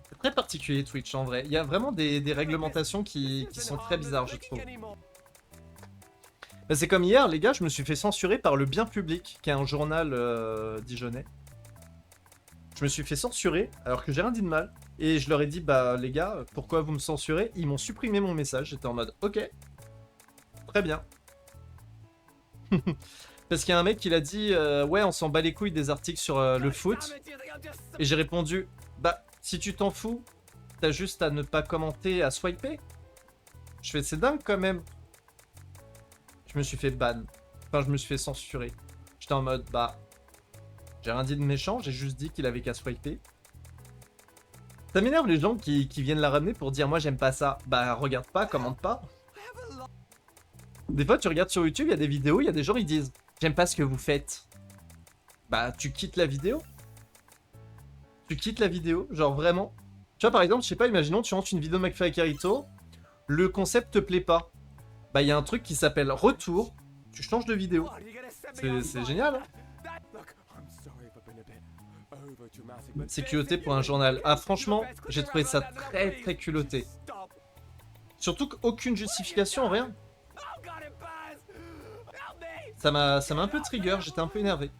C'est très particulier Twitch en vrai. Il y a vraiment des réglementations qui sont très bizarres, je trouve. Bah, c'est comme hier, les gars, je me suis fait censurer par Le Bien Public, qui est un journal dijonnais. Je me suis fait censurer alors que j'ai rien dit de mal. Et je leur ai dit, bah les gars, pourquoi vous me censurez? Ils m'ont supprimé mon message. J'étais en mode, ok, très bien. Parce qu'il y a un mec qui l'a dit, ouais, on s'en bat les couilles des articles sur le foot. Et j'ai répondu, bah si tu t'en fous, t'as juste à ne pas commenter, à swiper. Je fais, c'est dingue quand même. Je me suis fait ban. Enfin, je me suis fait censurer. J'étais en mode, bah, j'ai rien dit de méchant, j'ai juste dit qu'il avait qu'à swiper. Ça m'énerve les gens qui viennent la ramener pour dire, moi j'aime pas ça. Bah, regarde pas, commente pas. Des fois, tu regardes sur YouTube, il y a des vidéos, il y a des gens, ils disent, j'aime pas ce que vous faites. Bah, tu quittes la vidéo. Tu quittes la vidéo, genre vraiment. Tu vois, par exemple, je sais pas, imaginons, tu rentres une vidéo de McFly et Carito, le concept te plaît pas. Bah, il y a un truc qui s'appelle retour, tu changes de vidéo. C'est génial, hein. C'est culotté pour un journal. Ah, franchement, j'ai trouvé ça très très culotté. Surtout qu'aucune justification, rien. Ça m'a un peu trigger, j'étais un peu énervé.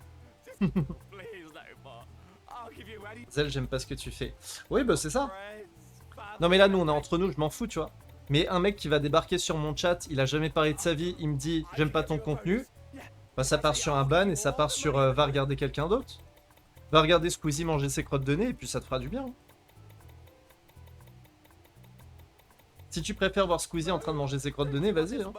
Zel, j'aime pas ce que tu fais. Oui, bah c'est ça. Non mais là, nous, on est entre nous, je m'en fous, tu vois. Mais un mec qui va débarquer sur mon chat, il a jamais parlé de sa vie, il me dit « j'aime pas ton contenu », bah ça part sur un ban et ça part sur va regarder quelqu'un d'autre. Va regarder Squeezie manger ses crottes de nez et puis ça te fera du bien. Si tu préfères voir Squeezie en train de manger ses crottes de nez, vas-y. Hein.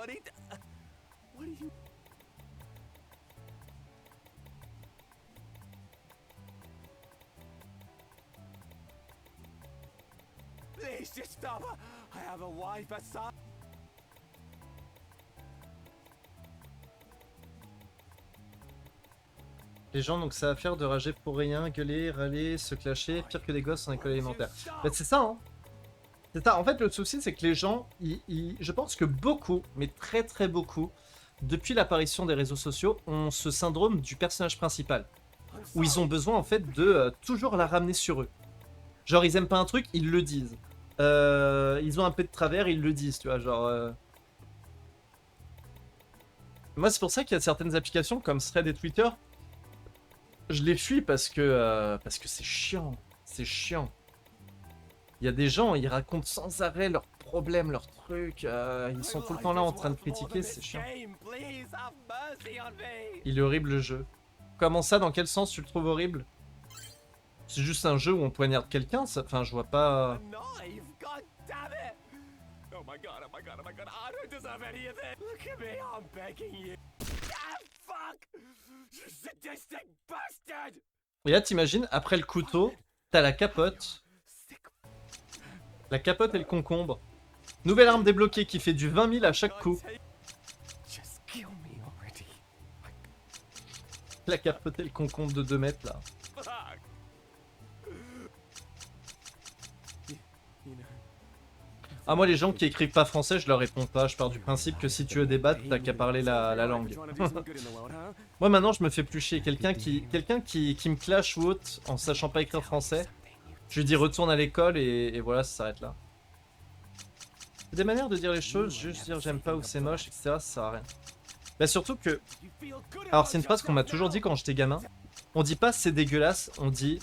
Please just stop. I have a wife, a son. Les gens, donc ça va faire de rager pour rien, gueuler, râler, se clasher, pire que des gosses en école élémentaire. Bah, c'est ça, hein. C'est ça. En fait, le souci, c'est que les gens, je pense que beaucoup, mais très très beaucoup, depuis l'apparition des réseaux sociaux, ont ce syndrome du personnage principal, où ils ont besoin en fait de toujours la ramener sur eux. Genre, ils aiment pas un truc, ils le disent. Ils ont un peu de travers, ils le disent, tu vois, genre... Moi, c'est pour ça qu'il y a certaines applications comme Thread et Twitter, je les fuis parce que c'est chiant. C'est chiant. Il y a des gens, ils racontent sans arrêt leurs problèmes, leurs trucs. Ils sont tout le temps là en train de critiquer, c'est chiant. Il est horrible le jeu. Comment ça, dans quel sens tu le trouves horrible? C'est juste un jeu où on poignarde quelqu'un, ça... Enfin, je vois pas... Oh my god, oh my god, oh my god, I don't deserve any of this! Look at me, I'm begging you! Ah, fuck! You sadistic bastard! Et là, t'imagines, après le couteau, t'as la capote. La capote et le concombre. Nouvelle arme débloquée qui fait du 20 000 à chaque coup. Just kill me already. La capote et le concombre de 2 mètres, là. Fuck! You know... Ah, moi, les gens qui écrivent pas français, je leur réponds pas. Je pars du principe que si tu veux débattre, t'as qu'à parler la langue. Moi, maintenant, je me fais plus chier. Quelqu'un qui me clash ou autre en sachant pas écrire français, je lui dis retourne à l'école et voilà, ça s'arrête là. C'est des manières de dire les choses, juste dire j'aime pas ou c'est moche, etc. Ça sert à rien. Bah, surtout que. Alors, c'est une phrase qu'on m'a toujours dit quand j'étais gamin. On dit pas c'est dégueulasse, on dit.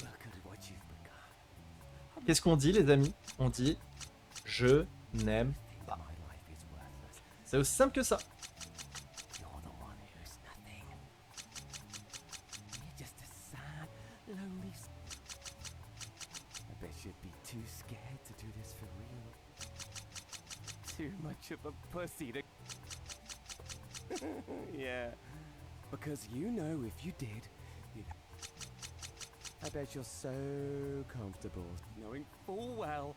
Qu'est-ce qu'on dit, les amis? On dit je n'aime pas. C'est aussi simple que ça. Too much of a pussy to... Yeah. Because you know if you did, you'd... I bet you're so comfortable knowing full well...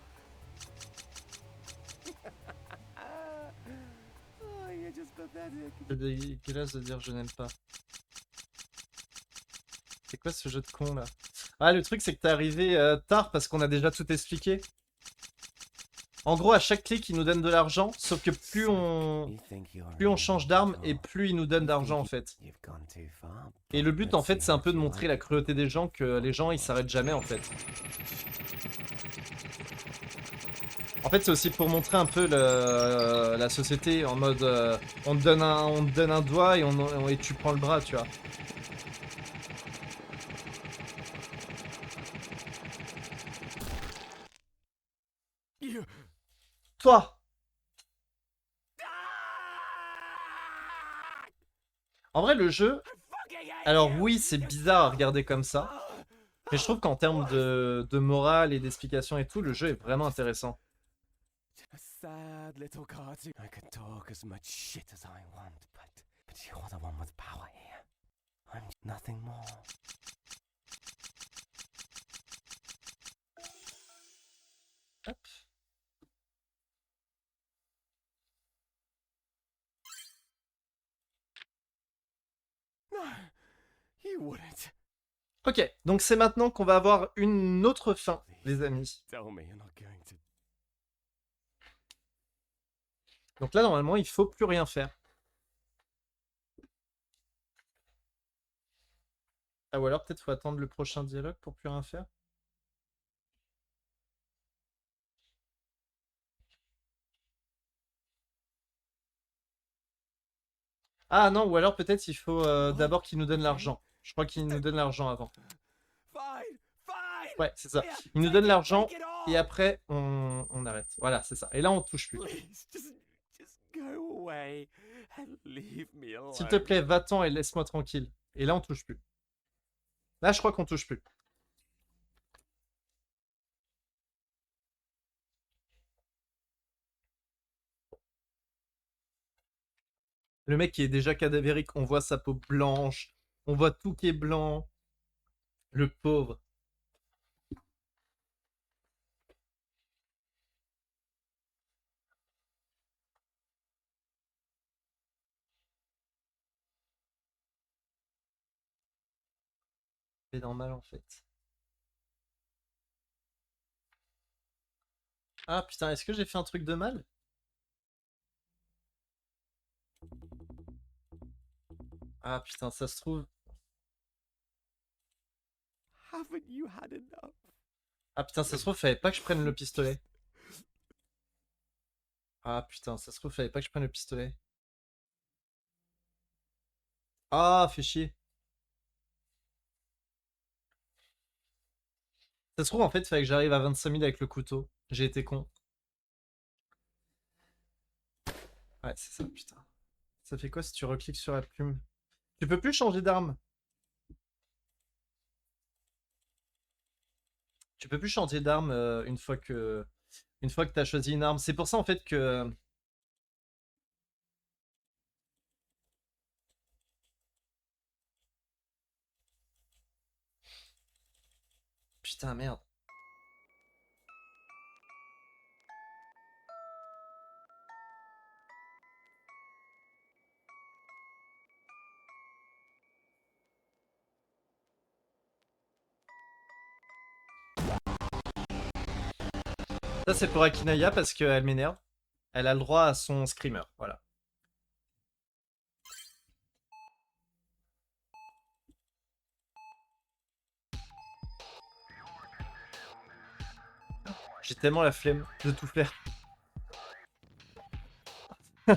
Oh, you're just pathetic. C'est dégueulasse de dire je n'aime pas. C'est quoi ce jeu de con là? Ah, le truc c'est que t'es arrivé tard parce qu'on a déjà tout expliqué. En gros, à chaque clic, il nous donne de l'argent, sauf que plus on change d'arme et plus il nous donne d'argent en fait. Et le but en fait, c'est un peu de montrer la cruauté des gens, que les gens ils s'arrêtent jamais en fait. En fait, c'est aussi pour montrer un peu la société en mode on te donne un doigt et tu prends le bras, tu vois. Toi! En vrai, le jeu... Alors oui, c'est bizarre à regarder comme ça. Mais je trouve qu'en termes de morale et d'explication et tout, le jeu est vraiment intéressant. A sad little cartoon. I can talk as much shit as I want, but you're the one with power here. I'm nothing more. Hop. No, you wouldn't. Ok, donc c'est maintenant qu'on va avoir une autre fin, les amis. Tell me you're not going to. Donc là, normalement, il faut plus rien faire. Ah, ou alors peut-être faut attendre le prochain dialogue pour plus rien faire. Ah non, ou alors peut-être il faut d'abord qu'il nous donne l'argent. Je crois qu'il nous donne l'argent avant. Fine, fine. Ouais, c'est ça. Here, Il nous take donne it, l'argent take it all. et après on arrête. Voilà, c'est ça. Et là on touche plus. Please, just go away and leave me alone. S'il te plaît, va-t'en et laisse-moi tranquille. Et là on touche plus. Là je crois qu'on touche plus. Le mec qui est déjà cadavérique, on voit sa peau blanche, on voit tout qui est blanc. Le pauvre. fait normal en fait. Ah putain, est-ce que j'ai fait un truc de mal? Ah putain, ça se trouve. Haven't you had enough? Ah putain, ça se trouve, fallait pas que je prenne le pistolet. Ah putain, ça se trouve, fallait pas que je prenne le pistolet. Ah, fait chier. Ça se trouve, en fait, fallait que j'arrive à 25 000 avec le couteau. J'ai été con. Ouais, c'est ça, putain. Ça fait quoi si tu recliques sur la plume? Tu peux plus changer d'arme. Tu peux plus changer d'arme une fois que t'as choisi une arme. C'est pour ça en fait que putain merde. Ça c'est pour Akinaya parce qu'elle m'énerve. Elle a le droit à son screamer, voilà. J'ai tellement la flemme de tout faire. Hey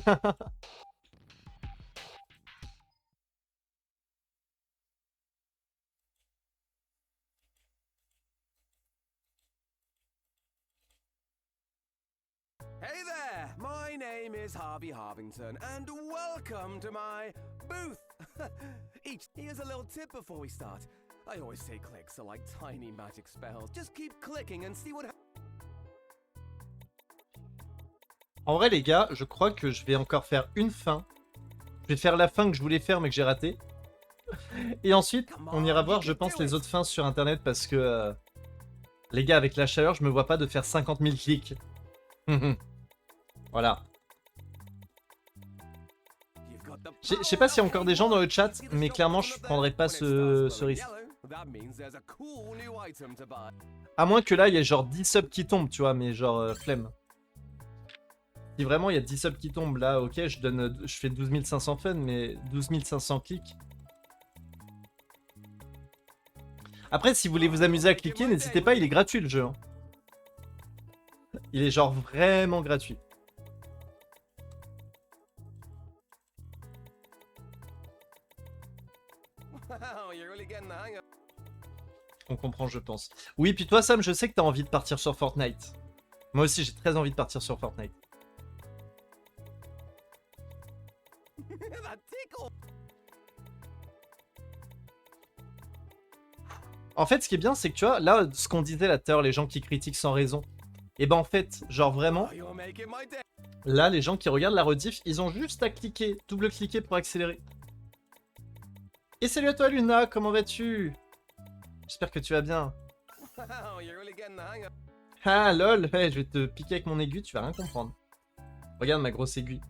there! My name is Harvey Harvington, and welcome to my booth! Here's a little tip before we start. I always say clicks are like tiny magic spells. Just keep clicking and see what happens. En vrai les gars, je crois que je vais encore faire une fin. Je vais faire la fin que je voulais faire mais que j'ai raté. Et ensuite, on ira voir, je pense, les autres fins sur internet parce que les gars, avec la chaleur, je me vois pas de faire 50 000 clics. Voilà. Je sais pas s'il y a encore des gens dans le chat, mais clairement, je prendrais pas ce risque. À moins que là, il y ait genre 10 subs qui tombent, tu vois, mais genre flemme. Si vraiment il y a 10 subs qui tombent, là, ok, je fais 12 500 fun, mais 12 500 clics. Après, si vous voulez vous amuser à cliquer, n'hésitez pas, il est gratuit le jeu. Hein. Il est genre vraiment gratuit. On comprend, je pense. Oui, puis toi, Sam, je sais que t'as envie de partir sur Fortnite. Moi aussi, j'ai très envie de partir sur Fortnite. En fait, ce qui est bien, c'est que tu vois, là, ce qu'on disait là tout à l'heure, les gens qui critiquent sans raison. Et ben en fait, genre vraiment, là, les gens qui regardent la rediff, ils ont juste à cliquer, double-cliquer pour accélérer. Et salut à toi, Luna, comment vas-tu? J'espère que tu vas bien. Ah lol, ouais, je vais te piquer avec mon aiguille, tu vas rien comprendre. Regarde ma grosse aiguille.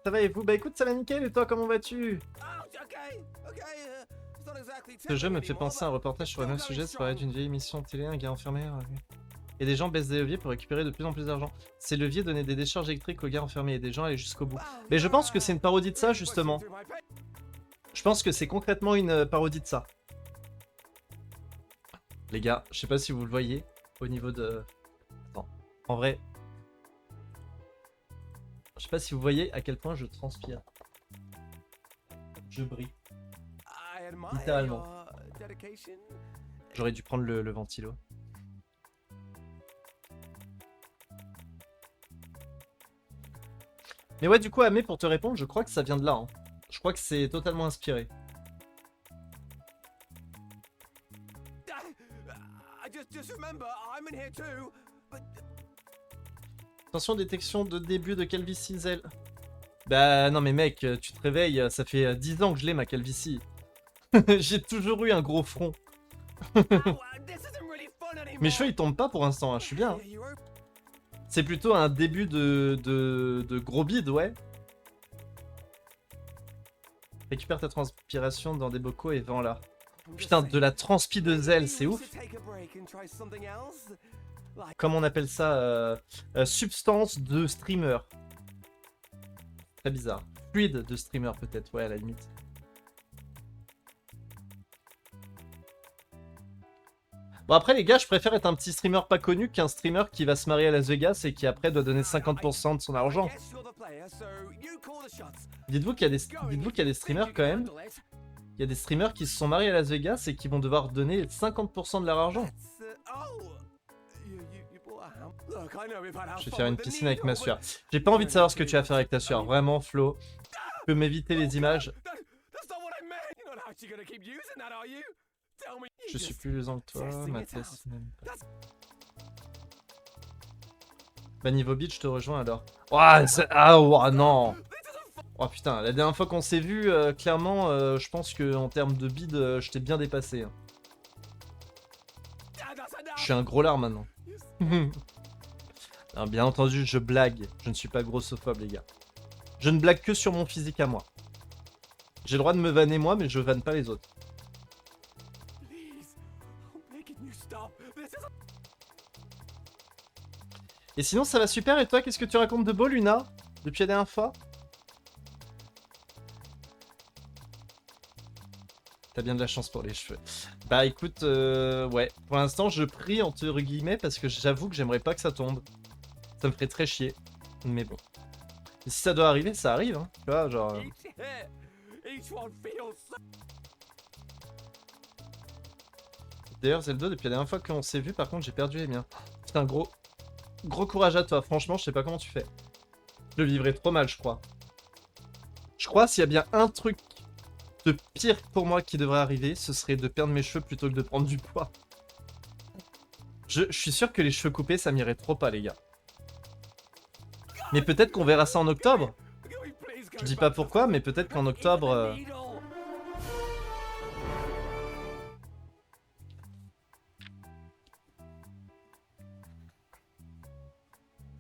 Ça va et vous? Bah écoute, ça va nickel, et toi, comment vas-tu? Ce jeu me fait penser à un reportage sur un autre sujet, ça parlait d'une vieille émission de télé, un gars enfermé. Et des gens baissent des leviers pour récupérer de plus en plus d'argent. Ces leviers donnaient des décharges électriques aux gars enfermés et des gens allaient jusqu'au bout. Mais je pense que c'est une parodie de ça, justement. Je pense que c'est concrètement une parodie de ça. Les gars, je sais pas si vous le voyez au niveau de... Attends, en vrai... Je sais pas si vous voyez à quel point je transpire. Je brille. Littéralement. J'aurais dû prendre le ventilo. Mais ouais, du coup, Amé, pour te répondre, je crois que ça vient de là. Hein. Je crois que c'est totalement inspiré. Attention, détection de début de calvitie, Zell. Bah non mais mec, tu te réveilles, ça fait 10 ans que je l'ai ma calvitie. J'ai toujours eu un gros front. Mes cheveux ils tombent pas pour l'instant, hein, je suis bien. Hein. C'est plutôt un début de gros bide, ouais. Récupère ta transpiration dans des bocaux et vends-la. I'm just Putain, de saying. la transpi de zèle, Maybe c'est we ouf. should take a break and try something else. Like Comment on appelle ça substance de streamer. Très bizarre. Fluide de streamer peut-être, ouais à la limite. Bon après les gars, je préfère être un petit streamer pas connu qu'un streamer qui va se marier à Las Vegas et qui après doit donner 50% de son I argent. guess you're the player, so you call the shots. Dites-vous qu'il y a des streamers quand même. Il y a des streamers qui se sont mariés à Las Vegas et qui vont devoir donner 50% de leur argent. Je vais faire une piscine avec ma soeur. J'ai pas envie de savoir ce que tu vas faire avec ta soeur. Vraiment, Flo. Tu peux m'éviter les images. Je suis plus usant que toi. Ma thèse. Bah niveau beat, je te rejoins alors. Ouah, ah ouah, non. Oh putain, la dernière fois qu'on s'est vu, clairement, je pense que en termes de bid, je t'ai bien dépassé. Hein. Je suis un gros lard maintenant. Non, bien entendu, je blague. Je ne suis pas grossophobe, les gars. Je ne blague que sur mon physique à moi. J'ai le droit de me vanner moi, mais je vanne pas les autres. Et sinon, ça va super. Et toi, qu'est-ce que tu racontes de beau, Luna? Depuis la dernière fois? T'as bien de la chance pour les cheveux. Bah écoute, ouais. Pour l'instant, je prie entre guillemets parce que j'avoue que j'aimerais pas que ça tombe. Ça me ferait très chier. Mais bon. Et si ça doit arriver, ça arrive, hein. Tu vois, genre... D'ailleurs, Zelda, depuis la dernière fois qu'on s'est vu, par contre, j'ai perdu les miens. Putain, gros courage à toi. Franchement, je sais pas comment tu fais. Je le vivrais trop mal, je crois. Je crois s'il y a bien un truc de pire pour moi qui devrait arriver, ce serait de perdre mes cheveux plutôt que de prendre du poids. Je suis sûr que les cheveux coupés, ça m'irait trop pas, les gars. Mais peut-être qu'on verra ça en octobre. Je dis pas pourquoi, mais peut-être qu'en octobre...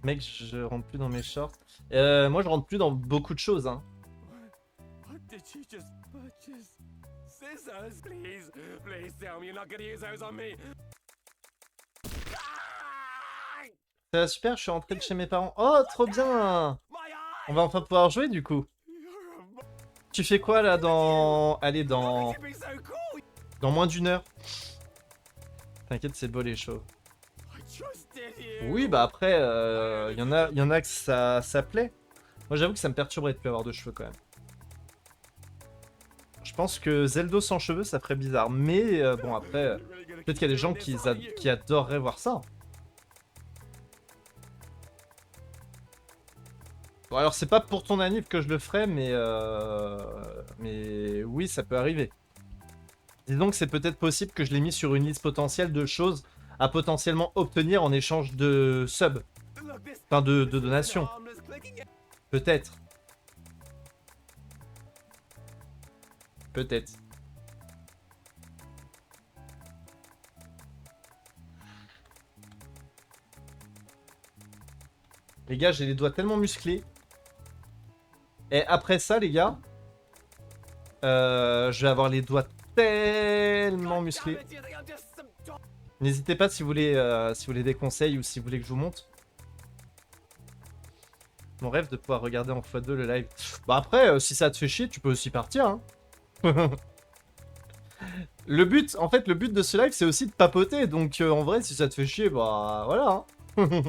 Mec, je rentre plus dans mes shorts. Moi, je rentre plus dans beaucoup de choses, hein. Ça va super, je suis rentré de chez mes parents. Oh, trop bien! On va enfin pouvoir jouer, du coup. Tu fais quoi, là, dans... Allez, dans moins d'une heure. T'inquiète, c'est beau, les shows. Oui, bah après, y en a que ça plaît. Moi, j'avoue que ça me perturberait de plus avoir de cheveux, quand même. Je pense que Zelda sans cheveux, ça ferait bizarre. Mais, bon, après, peut-être qu'il y a des gens qui adoreraient voir ça. Bon, alors, c'est pas pour ton anniv que je le ferai, mais oui, ça peut arriver. Disons que c'est peut-être possible que je l'ai mis sur une liste potentielle de choses à potentiellement obtenir en échange de subs. Enfin, de donations. Peut-être. Peut-être. Les gars, j'ai les doigts tellement musclés. Et après ça, les gars, je vais avoir les doigts tellement musclés. N'hésitez pas si vous voulez des conseils ou si vous voulez que je vous montre. Mon rêve de pouvoir regarder en x2 le live. Bah après, si ça te fait chier, tu peux aussi partir. Hein. Le but de ce live, c'est aussi de papoter. Donc en vrai, si ça te fait chier, bah voilà. Hein.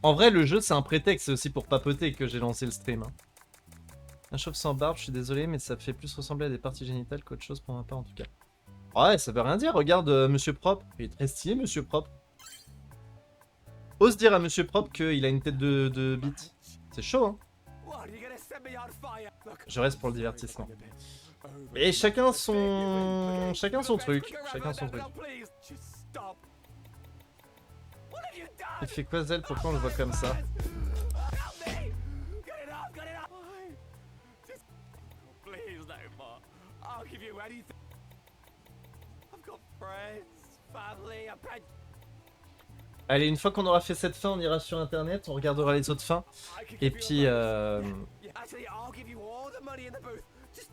En vrai, le jeu, c'est un prétexte. C'est aussi pour papoter que j'ai lancé le stream. Hein. Un chauve sans barbe, je suis désolé, mais ça fait plus ressembler à des parties génitales qu'autre chose pour ma part en tout cas. Ouais, ça veut rien dire, regarde Monsieur Propre. Il est très stylé, Monsieur Propre. Ose dire à Monsieur Propre qu'il a une tête de bite. C'est chaud, hein. Je reste pour le divertissement. Mais chacun son truc. Chacun son truc. Il fait quoi, Zel? Pourquoi on le voit comme ça? Allez, une fois qu'on aura fait cette fin, on ira sur internet, on regardera les autres fins. I could Et give you puis, a bunch. Yeah, actually, I'll give you all the money in the booth. Just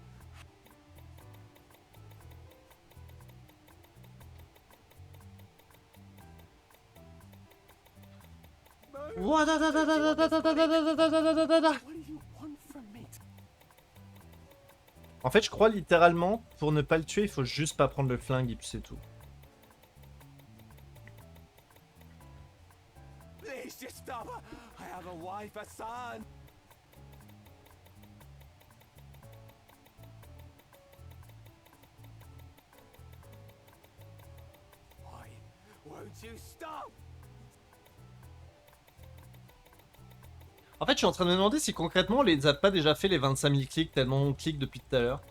What What do you want from me? En fait, je crois littéralement, pour ne pas le tuer, il faut juste pas prendre le flingue et puis c'est tout. Please just stop. I have a wife, a son. Why won't you stop? En fait, je suis en train de me demander si concrètement on les a pas déjà fait les 25 000 clics tellement on clique depuis tout à l'heure.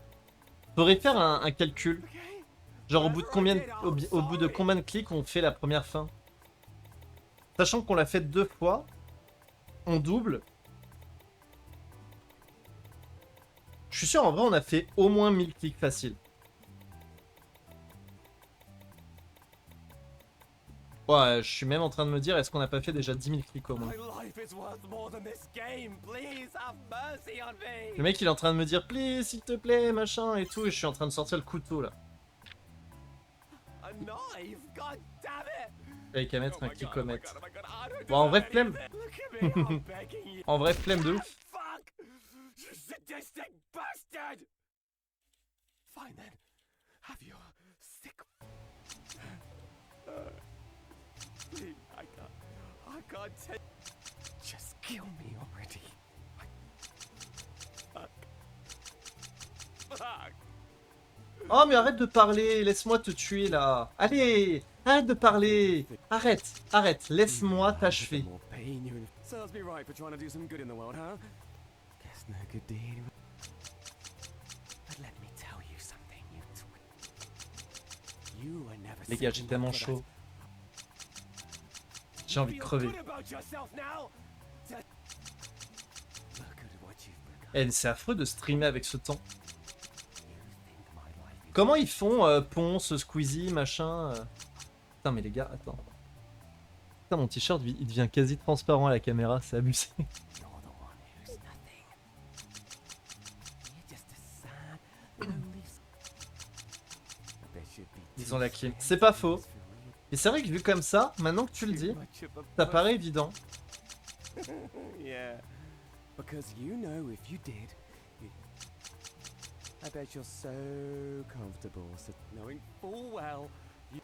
Faudrait faire un calcul. Okay. Genre au bout de combien au bout de combien de clics on fait la première fin. Sachant qu'on l'a fait 2 fois, on double. Je suis sûr en vrai on a fait au moins 1000 clics facile. Ouais, je suis même en train de me dire est-ce qu'on n'a pas fait déjà 10 000 clics au moins. My life is worth more than this game. Please have mercy on Le me. mec il est en train de me dire please s'il te plaît machin et tout et je suis en train de sortir le couteau là. A knife? God damn it! Avec à mettre Oh un my God, clic-o-mètre. oh my God, I don't Bon, en vrai, deserve any of flemme. it. Look at me, I'm begging you. En vrai flemme de ouf. Fuck! You sadistic bastard! Fine then. Have your sick. Please, I can't take. Just kill me already. Fuck. Fuck. Oh mais arrête de parler, laisse-moi te tuer là. Allez, arrête de parler. Arrête, laisse-moi t'achever. More pain you in- Serves me right for trying to do some good in the world, huh? Guess no good deed. But let me tell you something, you twit. You were never Les gars, sick j'ai enough tellement for chaud. that. J'ai envie de Feel crever. good about yourself now? Look at what you've become. Eh, c'est affreux de streamer avec ce temps. You think my life is Comment ils font Ponce, Squeezie, machin Putain mais les gars, attends. Putain mon t-shirt il devient quasi transparent à la caméra, c'est abusé. You're the one who's nothing. You're just a sad, lonely. I bet you'd be Ils too ont la clim. scared C'est pas to faux. use for real. Et c'est vrai que vu comme ça, maintenant que tu le dis, Too much of a ça puss. paraît évident. Yeah. Because you know if you did, you... I bet you're so comfortable so knowing full well you...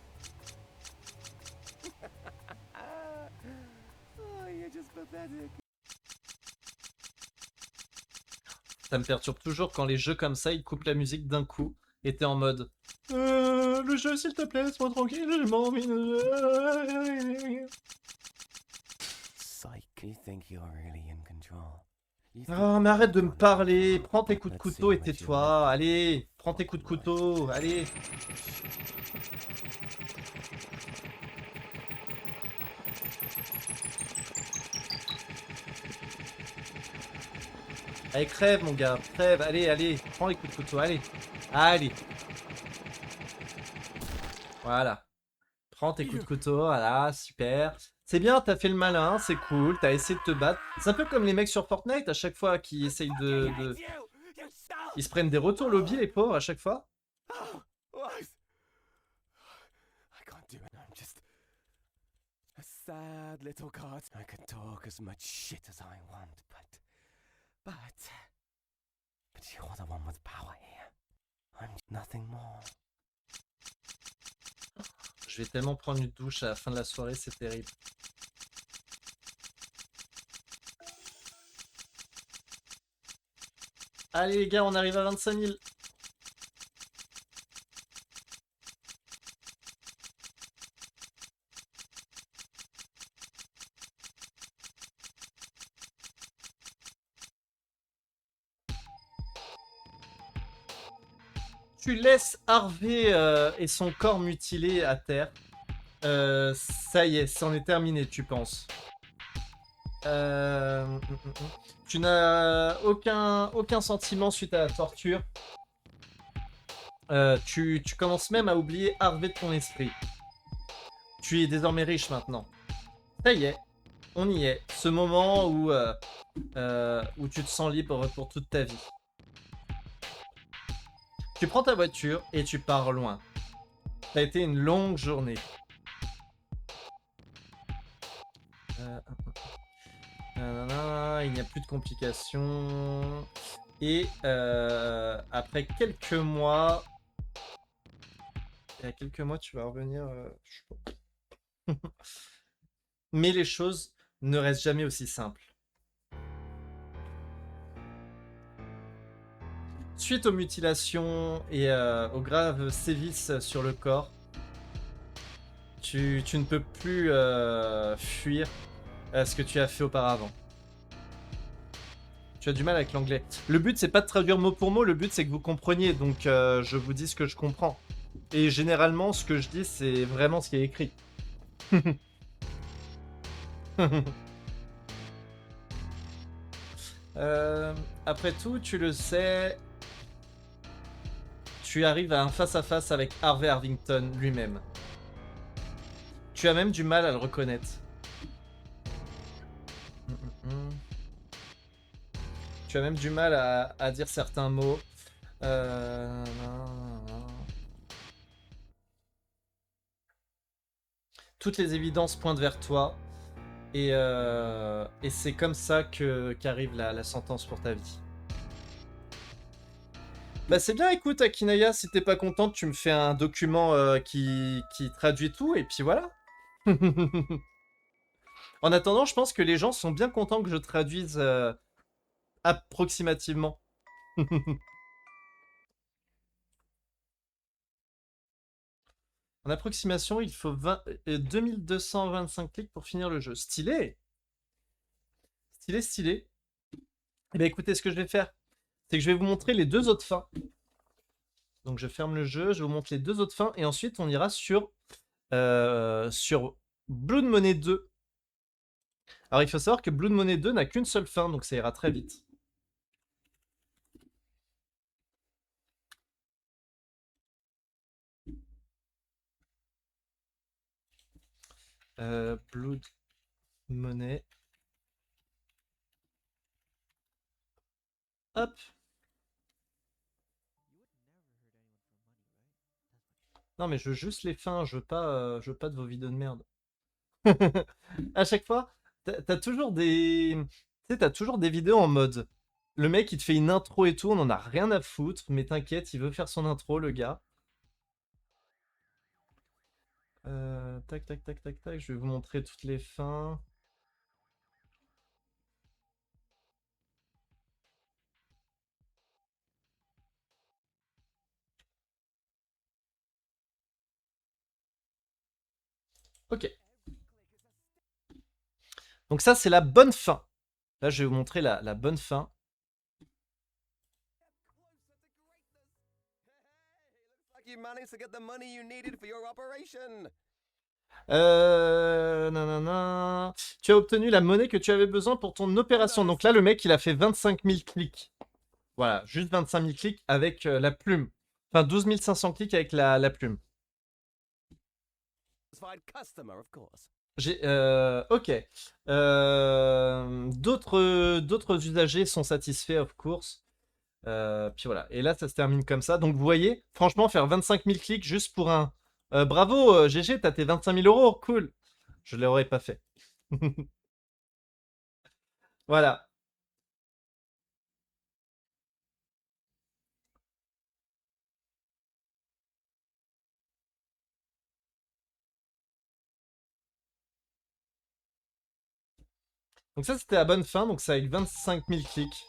oh, you're just pathetic. Ça me perturbe toujours quand les jeux comme ça, ils coupent la musique d'un coup et t'es en mode le jeu s'il te plaît, laisse-moi tranquille, j'ai pas envie de... Psych. You think you're really in control. You think Oh mais arrête de me you're parler, control. prends tes coups de Let's see couteau et what you tais-toi, allez, prends tes coups de couteau, allez. Allez, crève mon gars, crève, allez, prends les coups de couteau, allez. Voilà. Prends tes coups de couteau, voilà, super. C'est bien, t'as fait le malin, c'est cool, t'as essayé de te battre. C'est un peu comme les mecs sur Fortnite, à chaque fois qui essayent de... hate you, you self- Ils se prennent des retours lobby, les pauvres, à chaque fois. Oh, what? I can't do it. I'm just a sad little card. I can talk as much shit as I want, but you're the one with power here. I'm nothing more. Je vais tellement prendre une douche à la fin de la soirée, c'est terrible. Allez les gars, on arrive à 25 000. Tu laisses Harvey et son corps mutilé à terre. Ça y est, c'en est terminé, tu penses. Tu n'as aucun sentiment suite à la torture. Tu commences même à oublier Harvey de ton esprit. Tu es désormais riche maintenant. Ça y est, on y est. Ce moment où tu te sens libre pour toute ta vie. Tu prends ta voiture et tu pars loin. Ça a été une longue journée. Il n'y a plus de complications. Et après quelques mois... Il y a quelques mois, tu vas revenir... je sais pas. Mais les choses ne restent jamais aussi simples. Suite aux mutilations et aux graves sévices sur le corps, tu ne peux plus fuir ce que tu as fait auparavant. Tu as du mal avec l'anglais. Le but, c'est pas de traduire mot pour mot, le but, c'est que vous compreniez. Donc, je vous dis ce que je comprends. Et généralement, ce que je dis, c'est vraiment ce qui est écrit. Après tout, tu le sais, tu arrives à un face-à-face avec Harvey Harvington lui-même. Tu as même du mal à le reconnaître. Tu as même du mal à dire certains mots. Toutes les évidences pointent vers toi. Et c'est comme ça qu'arrive la sentence pour ta vie. Bah c'est bien, écoute, Akinaya, si t'es pas contente, tu me fais un document qui traduit tout, et puis voilà. En attendant, je pense que les gens sont bien contents que je traduise approximativement. En approximation, il faut 2225 clics pour finir le jeu. Stylé! Stylé, stylé. Eh bien écoutez, ce que je vais faire, c'est que je vais vous montrer les deux autres fins. Donc je ferme le jeu, je vous montre les deux autres fins, et ensuite on ira sur Blood Money 2. Alors il faut savoir que Blood Money 2 n'a qu'une seule fin, donc ça ira très vite. Blood Money. Hop. Non mais je veux juste les fins, je veux pas de vos vidéos de merde. À chaque fois, t'as toujours des... Tu sais, t'as toujours des vidéos en mode... Le mec, il te fait une intro et tout, on en a rien à foutre, mais t'inquiète, il veut faire son intro, le gars. Tac, tac, tac, tac, tac, je vais vous montrer toutes les fins. Ok. Donc ça, c'est la bonne fin. Là, je vais vous montrer la bonne fin. Nanana. Tu as obtenu la monnaie que tu avais besoin pour ton opération. Donc là, le mec, il a fait 25 000 clics. Voilà, juste 25 000 clics avec la plume. Enfin, 12 500 clics avec la plume. Ok. D'autres usagers sont satisfaits, of course. Puis voilà. Et là, ça se termine comme ça. Donc, vous voyez, franchement, faire 25 000 clics juste pour un... bravo, GG, t'as tes 25 000 euros. Cool. Je l'aurais pas fait. Voilà. Donc ça, c'était la bonne fin. Donc c'est avec 25 000 clics.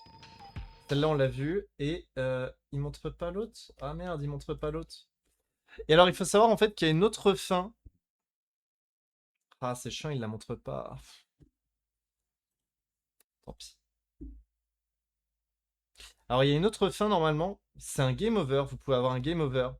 Celle-là, on l'a vu. Et il montre pas l'autre. Ah merde, il montre pas l'autre. Et alors, il faut savoir en fait qu'il y a une autre fin. Ah, c'est chiant, il la montre pas. Tant pis. Alors, il y a une autre fin normalement. C'est un game over. Vous pouvez avoir un game over.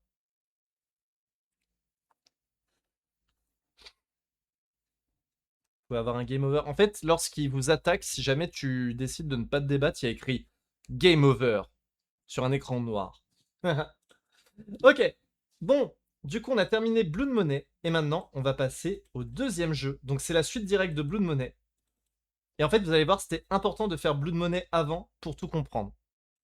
Vous pouvez avoir un game over. En fait, lorsqu'il vous attaque, si jamais tu décides de ne pas te débattre, il y a écrit game over sur un écran noir. Ok. Bon. Du coup, on a terminé Blood Money et maintenant, on va passer au deuxième jeu. Donc, c'est la suite directe de Blood Money. Et en fait, vous allez voir, c'était important de faire Blood Money avant pour tout comprendre.